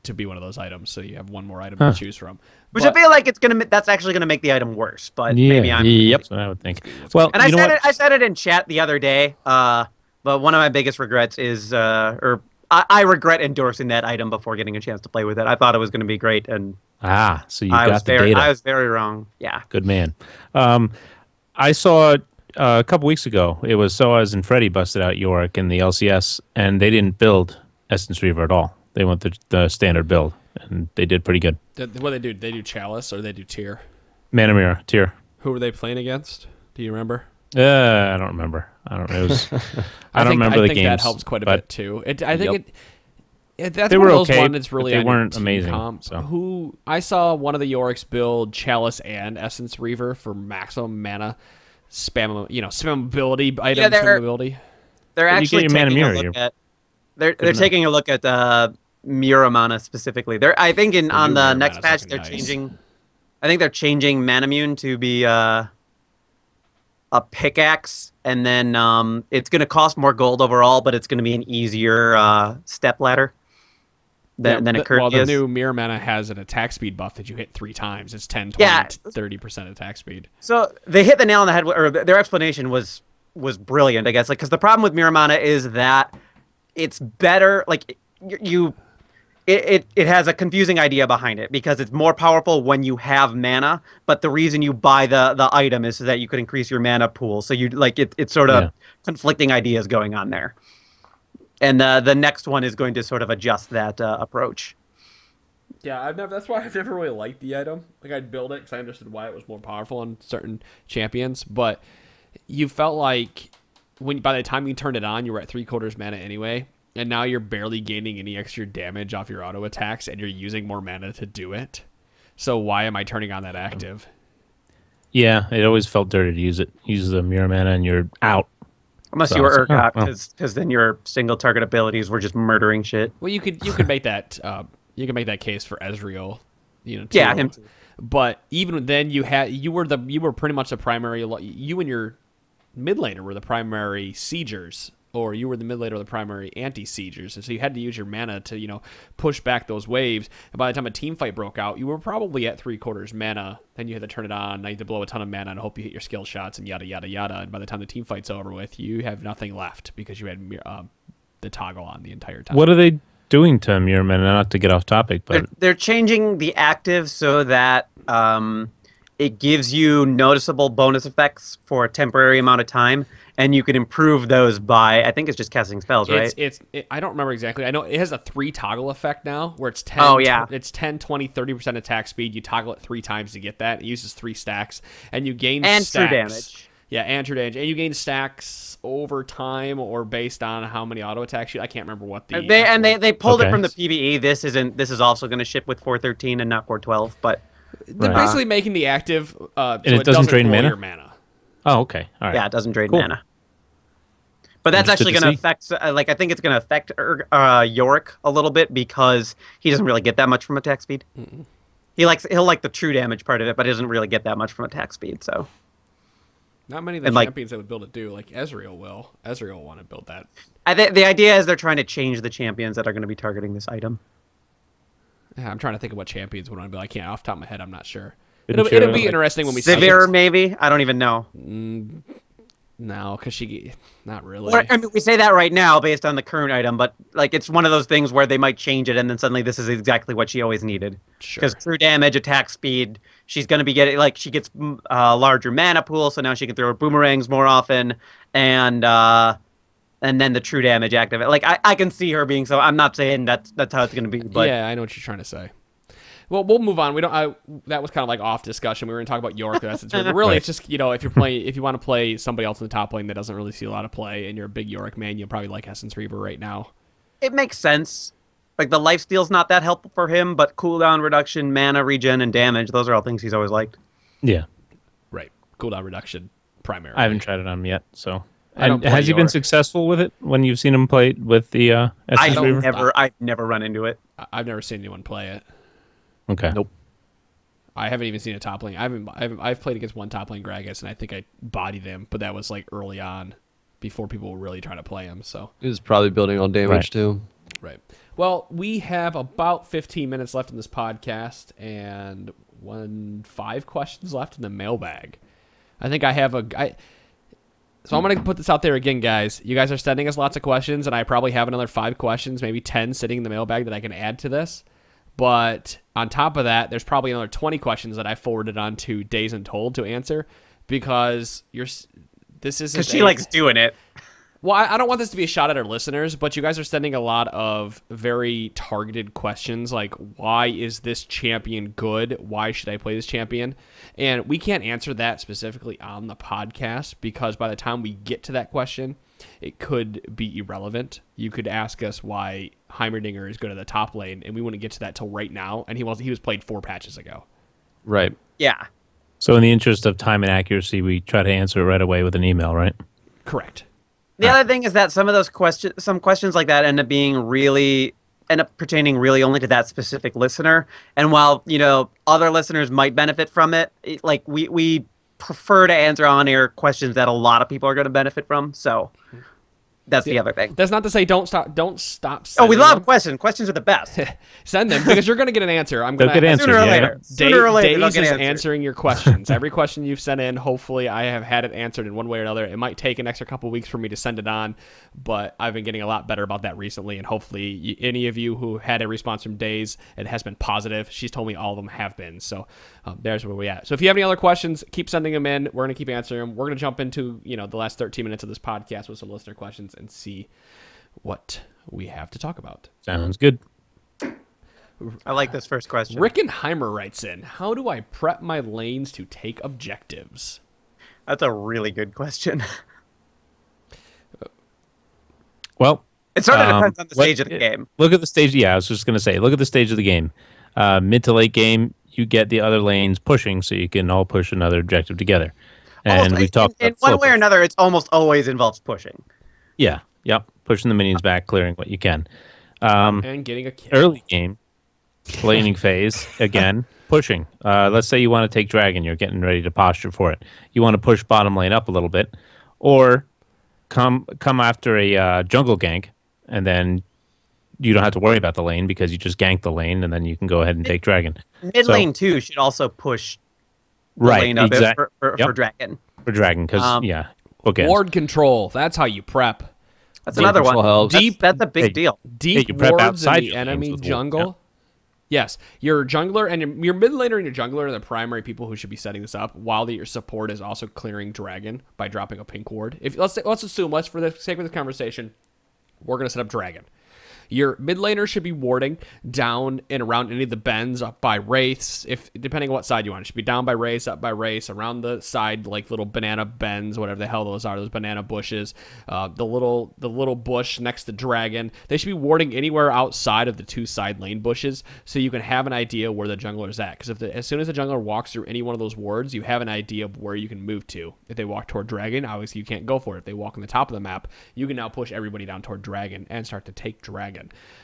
to be one of those items, so you have one more item to choose from. Which I feel like that's actually gonna make the item worse, but maybe I'm That's what I would think. Well, and I said it in chat the other day. But one of my biggest regrets is, I regret endorsing that item before getting a chance to play with it. I thought it was gonna be great, and so you got the data. I was very wrong. Yeah. Good man. I saw a couple weeks ago. It was Soaz and Freddy busted out Yorick in the LCS, and they didn't build Essence Reaver at all. They went the standard build, and they did pretty good. What they do? They do Chalice or they do Tier? Mana Mirror, Tier. Who were they playing against? Do you remember? I don't remember. I don't remember the games. I think that helps quite a bit too. That's they one were of those okay, ones that's really they weren't amazing. Comp. So. I saw one of the Yoricks build Chalice and Essence Reaver for maximum mana spammability items. Spammability. They're actually taking a look at. They're taking a look at muramana specifically. I think on the next patch they're changing. I think they're changing Manamune to be a pickaxe, and then it's going to cost more gold overall, but it's going to be an easier step ladder than it currently is. Well, the new muramana has an attack speed buff that you hit 3 times. It's 10, 20, 30% attack speed. So they hit the nail on the head, or their explanation was brilliant, I guess. Because the problem with muramana is that it's better, it has a confusing idea behind it because it's more powerful when you have mana, but the reason you buy the item is so that you could increase your mana pool. So it's sort of conflicting ideas going on there. And the next one is going to sort of adjust that approach. Yeah, that's why I've never really liked the item. I'd build it because I understood why it was more powerful on certain champions, but you felt like by the time you turned it on, you were at 3/4 mana anyway, and now you're barely gaining any extra damage off your auto attacks, and you're using more mana to do it. So why am I turning on that active? Yeah, it always felt dirty to use it. Use the muramana, and you're out. Unless you were Urgot, because then your single target abilities were just murdering shit. Well, you could make that make that case for Ezreal, too. Yeah, him too. But even then, you were pretty much the primary. You and your mid laner were the primary siegers, or you were the mid laner or the primary anti-siegers, and so you had to use your mana to push back those waves. And by the time a team fight broke out, you were probably at 3/4 mana. Then you had to turn it on. Now you had to blow a ton of mana and hope you hit your skill shots and yada yada yada. And by the time the team fight's over with, you have nothing left because you had the toggle on the entire time. What are they doing to muramana? Not to get off topic, but they're changing the active so that it gives you noticeable bonus effects for a temporary amount of time, and you can improve those by, I think it's just casting spells, right? I don't remember exactly. I know it has a 3 toggle effect now, where it's 10, it's 10, 20, 30% attack speed. You toggle it 3 times to get that. It uses 3 stacks, and you gain and stacks. True damage. Yeah, and true damage. And you gain stacks over time or based on how many auto attacks I can't remember what the... They pulled it from the PvE. This is also going to ship with 413 and not 412, but... They're basically making the active so it doesn't drain your mana. Oh, okay. All right. Yeah, it doesn't drain mana. But that's actually going to affect... I think it's going to affect Yorick a little bit because he doesn't really get that much from attack speed. Mm-mm. He'll like the true damage part of it, but he doesn't really get that much from attack speed, so... Not many of the champions that would build it do. Like Ezreal will. Ezreal will want to build that. The idea is they're trying to change the champions that are going to be targeting this item. Yeah, I'm trying to think of what champions would want to be. I can't off the top of my head. I'm not sure. It'll be interesting when we see Sivir, maybe? I don't even know. No, because not really. We say that right now based on the current item, but it's one of those things where they might change it, and then suddenly this is exactly what she always needed. Because true damage, attack speed, she's going to be getting she gets a larger mana pool, so now she can throw boomerangs more often, and then the true damage activate. I can see her being so. I'm not saying that's how it's going to be, but yeah, I know what you're trying to say. Well, we'll move on. We don't. That was kind of like off discussion. We were going to talk about Yorick. That's really Right. It's just if you want to play somebody else in the top lane that doesn't really see a lot of play, and you're a big Yorick man, you'll probably like Essence Reaver right now. It makes sense. Like the lifesteal's not that helpful for him, but cooldown reduction, mana regen, and damage—those are all things he's always liked. Yeah. Right. Cooldown reduction, primary. I haven't tried it on him yet, so. I don't And play has he been Yorick. successful with it when you've seen him play with the Essence Reaver? I've never run into it. I've never seen anyone play it. Okay. Nope. I haven't even seen a top lane. I've played against one top lane Gragas, and I think I bodied him, but that was like early on, before people were really trying to play him. So. He was probably building on damage Right. too. Right. Well, we have about 15 minutes left in this podcast and 5 questions left in the mailbag. I think I have so I'm going to put this out there again, guys. You guys are sending us lots of questions, and I probably have another 5 questions, maybe 10 sitting in the mailbag that I can add to this. But on top of that, there's probably another 20 questions that I forwarded on to Days Untold to answer because this isn't Because she likes doing it. Well, I don't want this to be a shot at our listeners, but you guys are sending a lot of very targeted questions like, why is this champion good? Why should I play this champion? And we can't answer that specifically on the podcast because by the time we get to that question, it could be irrelevant. You could ask us why Heimerdinger is good at the top lane, and we wouldn't get to that till right now, and he was played 4 patches ago. Right. Yeah. So in the interest of time and accuracy, we try to answer it right away with an email, right? Correct. The other thing is that some of those questions like that end up pertaining really only to that specific listener. And while, other listeners might benefit from it, like we prefer to answer on-air questions that a lot of people are going to benefit from. So that's the other thing. That's not to say don't stop Oh, sending we love them. questions. Questions are the best. Send them because you're going to get an answer. I'm going They'll get answers, Sooner or yeah. later. Sooner or later, they'll Days get is answered. answering your questions. Every question you've sent in, hopefully I have had it answered in one way or another. It might take an extra couple weeks for me to send it on, but I've been getting a lot better about that recently, and hopefully any of you who had a response from Days, it has been positive. She's told me all of them have been, so there's where we're at. So if you have any other questions, keep sending them in. We're going to keep answering them. We're going to jump into the last 13 minutes of this podcast with some listener questions and see what we have to talk about. Sounds good. I like this first question. Rickenheimer writes in, how do I prep my lanes to take objectives? That's a really good question. Well, It sort of depends on the stage of the game. Look at the stage. Yeah, I was just going to say, look at the stage of the game. Mid to late game, you get the other lanes pushing, so you can all push another objective together. And we've talked in about one slow way or push. another, it's almost always involves pushing. Yeah, yep. Pushing the minions back, clearing what you can. And getting a kill. Early game, laning phase, again, pushing. Let's say you want to take dragon, you're getting ready to posture for it. You want to push bottom lane up a little bit, or come after a jungle gank, and then you don't have to worry about the lane because you just gank the lane, and then you can go ahead and take dragon. Mid lane too should also push the Right, lane up exactly. for Yep. dragon. For dragon, because, bookends. Ward control. That's how you prep. That's another one. control helps. That's a big Hey, deal. Deep you prep wards in outside the your enemy lanes with jungle. ward, Yes, your jungler and your mid laner and your jungler are the primary people who should be setting this up, while your support is also clearing dragon by dropping a pink ward. Let's assume, for the sake of this conversation, we're going to set up dragon. Your mid laner should be warding down and around any of the bends up by wraiths, depending on what side you want. It should be down by wraiths, up by wraiths, around the side like little banana bends, whatever the hell those are, those banana bushes. The little bush next to dragon. They should be warding anywhere outside of the 2 side lane bushes, so you can have an idea where the jungler is at. Because as soon as the jungler walks through any one of those wards, you have an idea of where you can move to. If they walk toward dragon, obviously you can't go for it. If they walk on the top of the map, you can now push everybody down toward dragon and start to take dragon.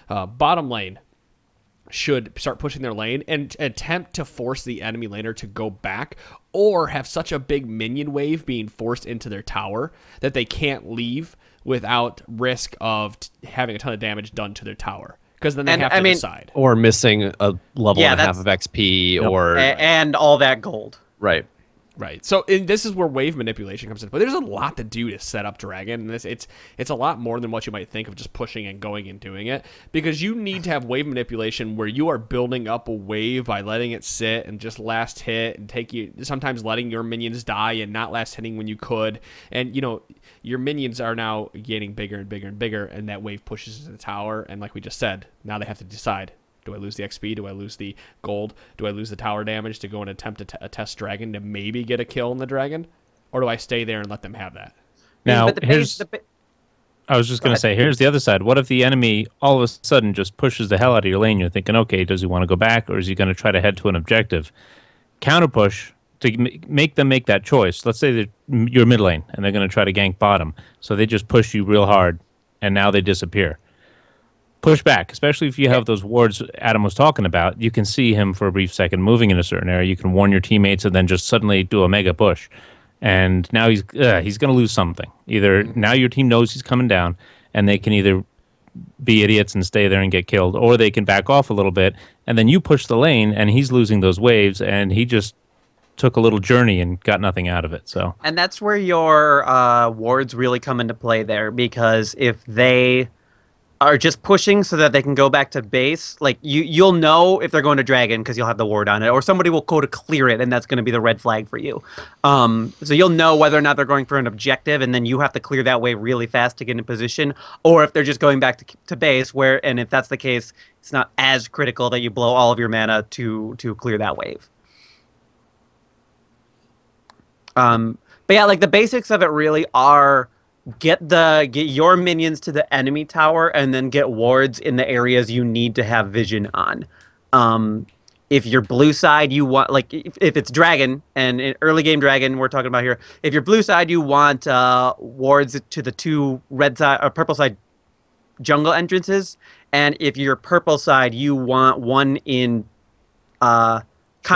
Bottom lane should start pushing their lane and attempt to force the enemy laner to go back, or have such a big minion wave being forced into their tower that they can't leave without risk of having a ton of damage done to their tower. Because then they have to decide. Or missing a level and a half that's- of XP, or And all that gold. right. Right. So this is where wave manipulation comes in. But there's a lot to do to set up Dragon. And it's a lot more than what you might think of just pushing and going and doing it. Because you need to have wave manipulation where you are building up a wave by letting it sit and just last hit and sometimes letting your minions die and not last hitting when you could. And, your minions are now getting bigger and bigger and bigger, and that wave pushes into the tower. And like we just said, now they have to decide, Do I lose the XP? Do I lose the gold? Do I lose the tower damage to go and attempt a test dragon to maybe get a kill on the dragon? Or do I stay there and let them have that? Now, But I was just going to say, here's the other side. What if the enemy all of a sudden just pushes the hell out of your lane? You're thinking, okay, does he want to go back, or is he going to try to head to an objective? Counter push to make them make that choice. Let's say that you're mid lane, and they're going to try to gank bottom. So they just push you real hard, and now they disappear. Push back, especially if you have those wards Adam was talking about. You can see him for a brief second moving in a certain area. You can warn your teammates and then just suddenly do a mega push. And now he's going to lose something. Either now your team knows he's coming down, and they can either be idiots and stay there and get killed, or they can back off a little bit, and then you push the lane, and he's losing those waves, and he just took a little journey and got nothing out of it. So, and that's where your wards really come into play there, because if they are just pushing so that they can go back to base, like you'll know if they're going to dragon because you'll have the ward on it, or somebody will go to clear it, and that's going to be the red flag for you. So you'll know whether or not they're going for an objective, and then you have to clear that wave really fast to get in position, or if they're just going back to base, and if that's the case, it's not as critical that you blow all of your mana to clear that wave. But yeah, like the basics of it really are get your minions to the enemy tower, and then get wards in the areas you need to have vision on. If you're blue side, you want, like, if it's dragon, and in early game dragon we're talking about here, if you're blue side, you want wards to the two red side or purple side jungle entrances, and if you're purple side, you want one in kind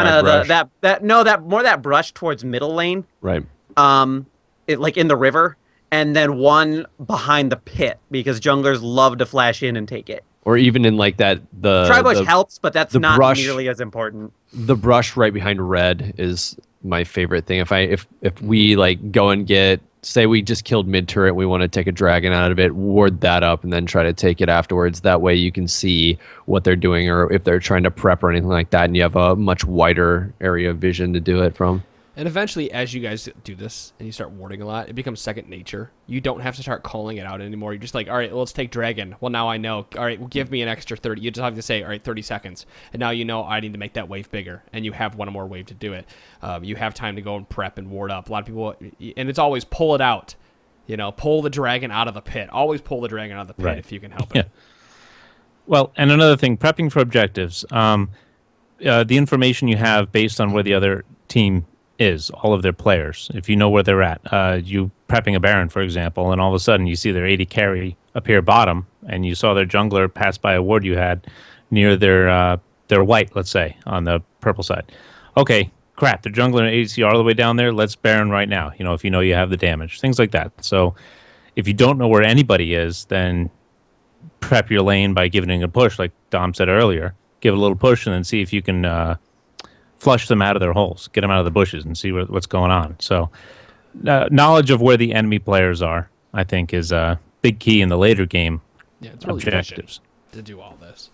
of that brush towards middle lane, Right. Like in the river, and then one behind the pit, because junglers love to flash in and take it. Or even in like that, Tri-Bush helps, but that's not brush, nearly as important. The brush right behind red is my favorite thing. If we like go and get, say we just killed mid turret, we want to take a dragon out of it, ward that up, and then try to take it afterwards. That way you can see what they're doing, or if they're trying to prep or anything like that, and you have a much wider area of vision to do it from. And eventually, as you guys do this and you start warding a lot, it becomes second nature. You don't have to start calling it out anymore. You're just like, all right, well, let's take dragon. Well, now I know. All right, well, give me an extra 30. You just have to say, all right, 30 seconds. And now you know I need to make that wave bigger. And you have one more wave to do it. You have time to go and prep and ward up. A lot of people, and it's always pull it out. You know, pull the dragon out of the pit. Always pull the dragon out of the pit if you can help it. Well, and another thing, prepping for objectives. The information you have based on where the other team is, all of their players. If you know where they're at, you prepping a Baron, for example, and all of a sudden you see their 80 carry appear bottom, and you saw their jungler pass by a ward you had near their white, let's say, on the purple side. Okay, crap, the jungler and ADC are all the way down there. Let's Baron right now. You know, if you know you have the damage, things like that. So, if you don't know where anybody is, then prep your lane by giving it a push, like Dom said earlier. Give it a little push, and then see if you can flush them out of their holes, get them out of the bushes, and see what's going on. So, knowledge of where the enemy players are, I think, is a big key in the later game. Yeah, it's really objectives to do all this.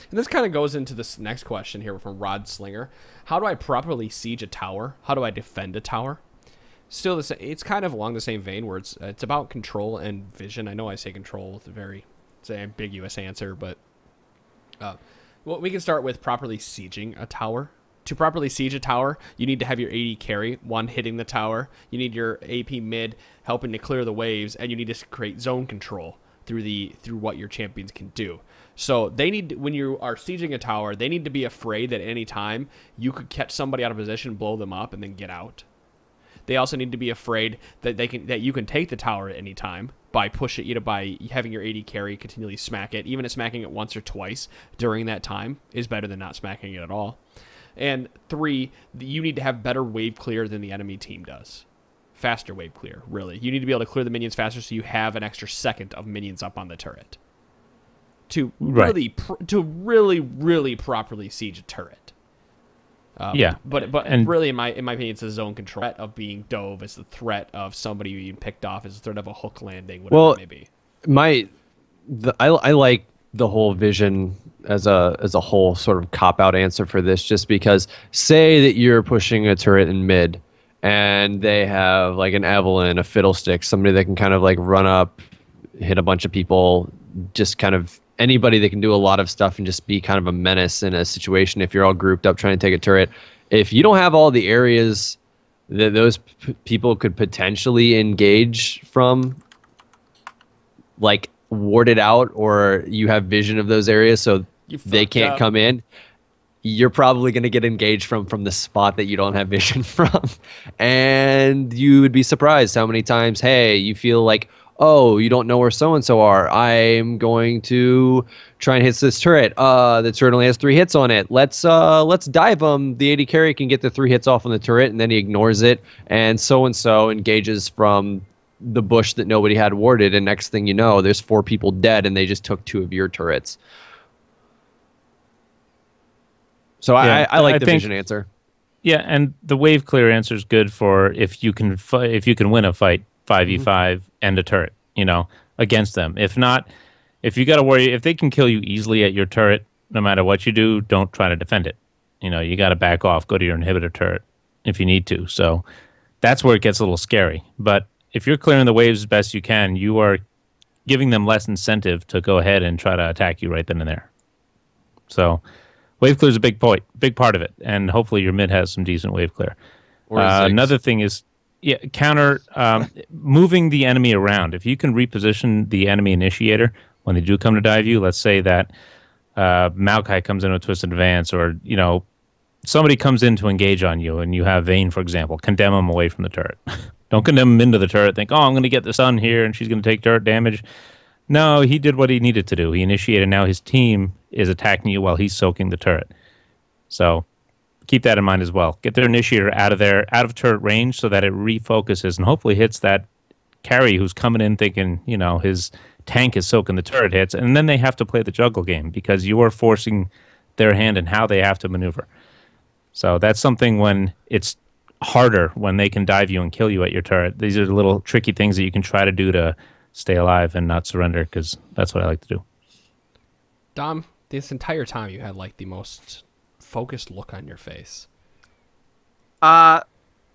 And this kind of goes into this next question here from Rod Slinger. How do I properly siege a tower? How do I defend a tower? Still, it's kind of along the same vein where it's about control and vision. I know I say control with a very ambiguous answer, but well, we can start with properly sieging a tower. To properly siege a tower, you need to have your AD carry, one hitting the tower. You need your AP mid helping to clear the waves, and you need to create zone control through what your champions can do. So they need, when you are sieging a tower, they need to be afraid that at any time you could catch somebody out of position, blow them up, and then get out. They also need to be afraid that you can take the tower at any time by by having your AD carry continually smack it. Even if smacking it once or twice during that time is better than not smacking it at all. And 3, you need to have better wave clear than the enemy team does. Faster wave clear, really. You need to be able to clear the minions faster so you have an extra second of minions up on the turret. To really properly siege a turret. But really, in my opinion, it's a zone control. The threat of being dove is the threat of somebody being picked off, is the threat of a hook landing, whatever it may be. I like the whole vision as a whole sort of cop-out answer for this, just because say that you're pushing a turret in mid and they have like an Evelyn, a Fiddlestick, somebody that can kind of like run up, hit a bunch of people, just kind of anybody that can do a lot of stuff and just be kind of a menace in a situation if you're all grouped up trying to take a turret. If you don't have all the areas that those people could potentially engage from, like, warded out, or you have vision of those areas so they can't come in, you're probably going to get engaged from the spot that you don't have vision from. And you would be surprised how many times, hey, you feel like, oh, you don't know where so-and-so are. I'm going to try and hit this turret. The turret only has 3 hits on it. Let's dive them. The AD carry can get the 3 hits off on the turret, and then he ignores it. And so-and-so engages from the bush that nobody had warded. And next thing you know, there's 4 people dead, and they just took 2 of your turrets. So yeah, I like the vision answer. Yeah, and the wave clear answer is good for if you can win a fight 5v5 and a turret, against them. If not, if you got to worry, if they can kill you easily at your turret, no matter what you do, don't try to defend it. You got to back off, go to your inhibitor turret if you need to. So that's where it gets a little scary. But if you're clearing the waves as best you can, you are giving them less incentive to go ahead and try to attack you right then and there. So wave clear is a big part of it, and hopefully your mid has some decent wave clear. Another thing is counter moving the enemy around. If you can reposition the enemy initiator when they do come to dive you, let's say that Maokai comes in with Twisted Advance, or somebody comes in to engage on you, and you have Vayne, for example, condemn them away from the turret. Don't condemn them into the turret. Think, I'm going to get the Sun here, and she's going to take turret damage. No, he did what he needed to do. He initiated. Now his team is attacking you while he's soaking the turret. So keep that in mind as well. Get their initiator out of turret range so that it refocuses and hopefully hits that carry who's coming in thinking, his tank is soaking the turret hits. And then they have to play the juggle game because you are forcing their hand in how they have to maneuver. So that's something when it's harder, when they can dive you and kill you at your turret. These are the little tricky things that you can try to do to stay alive and not surrender, because that's what I like to do. Dom, this entire time you had like the most focused look on your face. A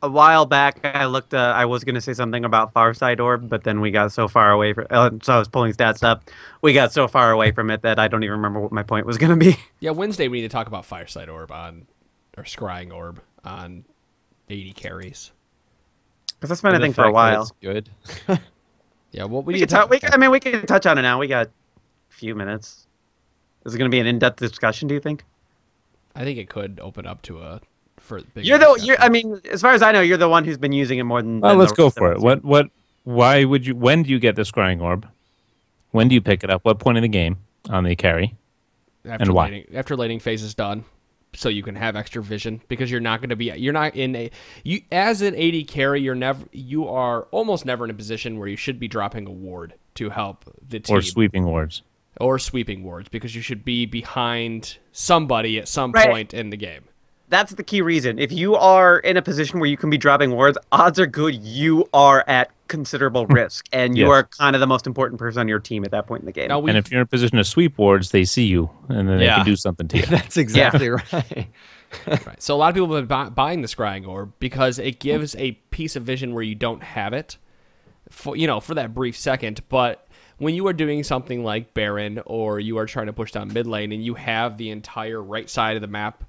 while back, I looked. I was going to say something about Farside Orb, but then we got so far away from. So I was pulling stats up. We got so far away from it that I don't even remember what my point was going to be. Yeah, Wednesday we need to talk about Fireside Orb or Scrying Orb on 80 carries. Because that's been a thing for a while. That's good. Yeah, well, we can touch on it now. We got a few minutes. Is it going to be an in-depth discussion, do you think? I think it could open up to a big. I mean, as far as I know, you're the one who's been using it more than. Well, let's go for it. Why would you? When do you get the Scrying Orb? When do you pick it up? What point in the game on the carry? And why? After laning phase is done, so you can have extra vision, because you're not as an AD carry, you are almost never in a position where you should be dropping a ward to help the team. Or sweeping wards, because you should be behind somebody at some point in the game. That's the key reason. If you are in a position where you can be dropping wards, odds are good you are at considerable risk, and you are kind of the most important person on your team at that point in the game. And if you're in a position to sweep wards, they see you, and then they can do something to you. That's exactly right. Right. So a lot of people have been buying the Scrying Orb because it gives a piece of vision where you don't have it, for that brief second. But when you are doing something like Baron, or you are trying to push down mid lane, and you have the entire right side of the map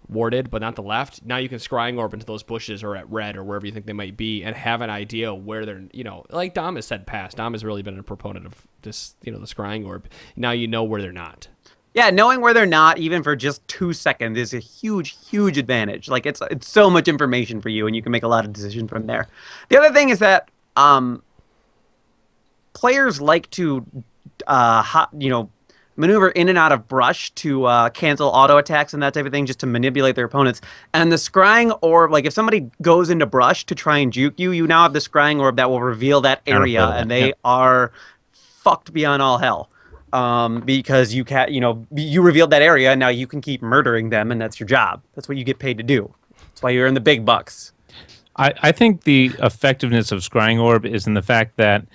warded, but not the left, now you can Scrying Orb into those bushes or at red or wherever you think they might be, and have an idea where they're, like Dom has said past. Dom has really been a proponent of this, the Scrying Orb. Now you know where they're not. Yeah, knowing where they're not, even for just 2 seconds, is a huge, huge advantage. Like, it's so much information for you, and you can make a lot of decisions from there. The other thing is that players like to, maneuver in and out of brush to cancel auto attacks and that type of thing, just to manipulate their opponents. And the Scrying Orb, like if somebody goes into brush to try and juke you, you now have the Scrying Orb that will reveal that area, and they are fucked beyond all hell. Because you revealed that area, and now you can keep murdering them, and that's your job. That's what you get paid to do. That's why you're in the big bucks. I think the effectiveness of Scrying Orb is in the fact that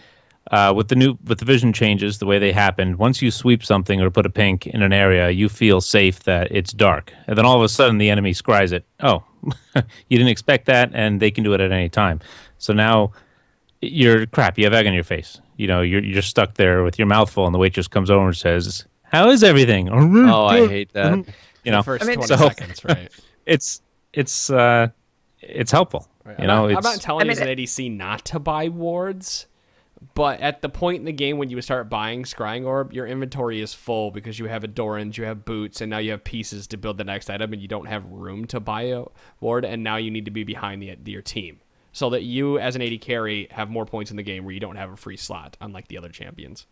with the vision changes, the way they happen, once you sweep something or put a pink in an area, you feel safe that it's dark. And then all of a sudden the enemy scries it. Oh, you didn't expect that, and they can do it at any time. So now you have egg on your face. You're stuck there with your mouth full, and the waitress comes over and says, How is everything? Oh, I hate that. You know, The first 20 so- seconds, right? it's helpful. Right. You know, I'm it's not telling you as an ADC not to buy wards, but at the point in the game when you start buying Scrying Orb, your inventory is full because you have Adorans, you have boots, and now you have pieces to build the next item, and you don't have room to buy a ward, and now you need to be behind your team. So that you, as an AD carry, have more points in the game where you don't have a free slot, unlike the other champions.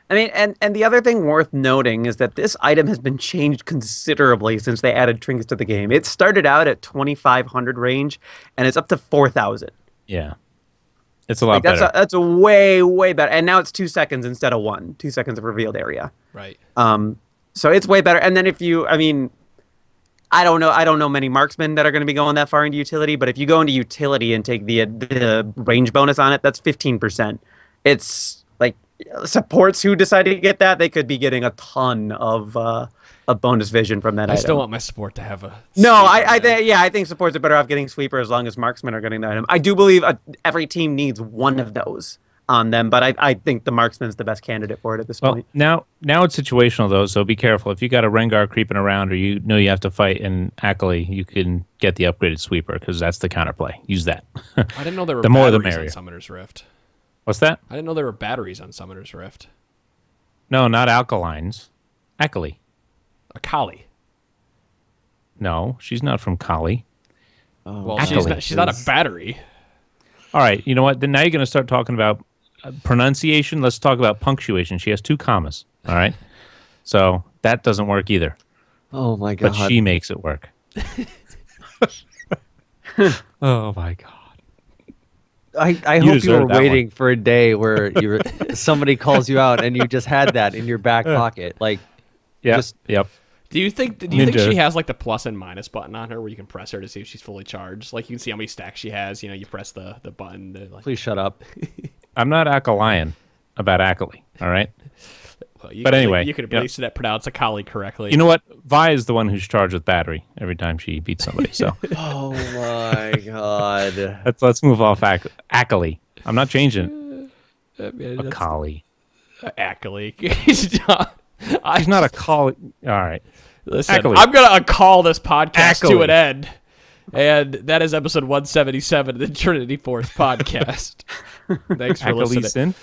I mean, and the other thing worth noting is that this item has been changed considerably since they added trinkets to the game. It started out at 2,500 range, and it's up to 4,000. yeah, it's a lot better. That's a way better. And now it's 2 seconds instead of 1. 2 seconds of revealed area. Right. So it's way better. And then if you, I mean, I don't know many marksmen that are going to be going that far into utility, but if you go into utility and take the range bonus on it, that's 15%. It's like supports who decide to get that, they could be getting a ton of bonus vision from that I item. still want my support to have a... No, I think supports are better off getting sweeper as long as marksmen are getting the item. I do believe every team needs one of those on them, but I think the marksman's the best candidate for it at this Well, point. now it's situational though, so be careful. If you got a Rengar creeping around, or you know you have to fight in Akali, you can get the upgraded sweeper because that's the counterplay. Use that. I didn't know there were The more the batteries on merrier. Summoner's Rift. What's that? I didn't know there were batteries on Summoner's Rift. No, not alkalines. Akali. Akali. No, she's not from Kali. Well, Akali. she's not a battery. All right, you know what? Then now you're going to start talking about pronunciation. Let's talk about punctuation. She has 2 commas. All right, so that doesn't work either. Oh my god. But she makes it work. Oh my god. I You hope you deserve were that waiting for a day where somebody calls you out and you just had that in your back pocket. Like, Yeah. Just- Yep. Do you think Ninja. she has like the plus and minus button on her where you can press her to see if she's fully charged? Like you can see how many stacks she has. You know, you press the button. Like, please shut up. I'm not Akalian about Akali. All right. well, you But can- anyway, you can at yeah. least pronounce Akali correctly. You know what? Vi is the one who's charged with battery every time she beats somebody. So Oh my god. let's move off Akali. I'm not changing it. I mean, that's- Akali. Akali. He's not. She's not a call. All right. Listen, Akali. I'm gonna call this podcast to Akali. an end, and that is episode 177 of the Trinity Fourth podcast. Thanks for Akali listening. Sin.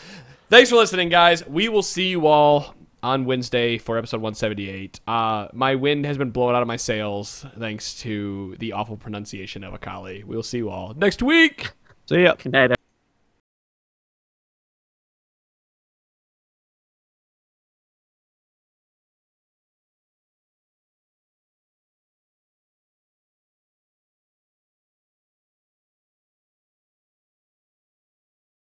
Thanks for listening, guys. We will see you all on Wednesday for episode 178. My wind has been blown out of my sails thanks to the awful pronunciation of Akali. We will see you all next week. See ya. Good night,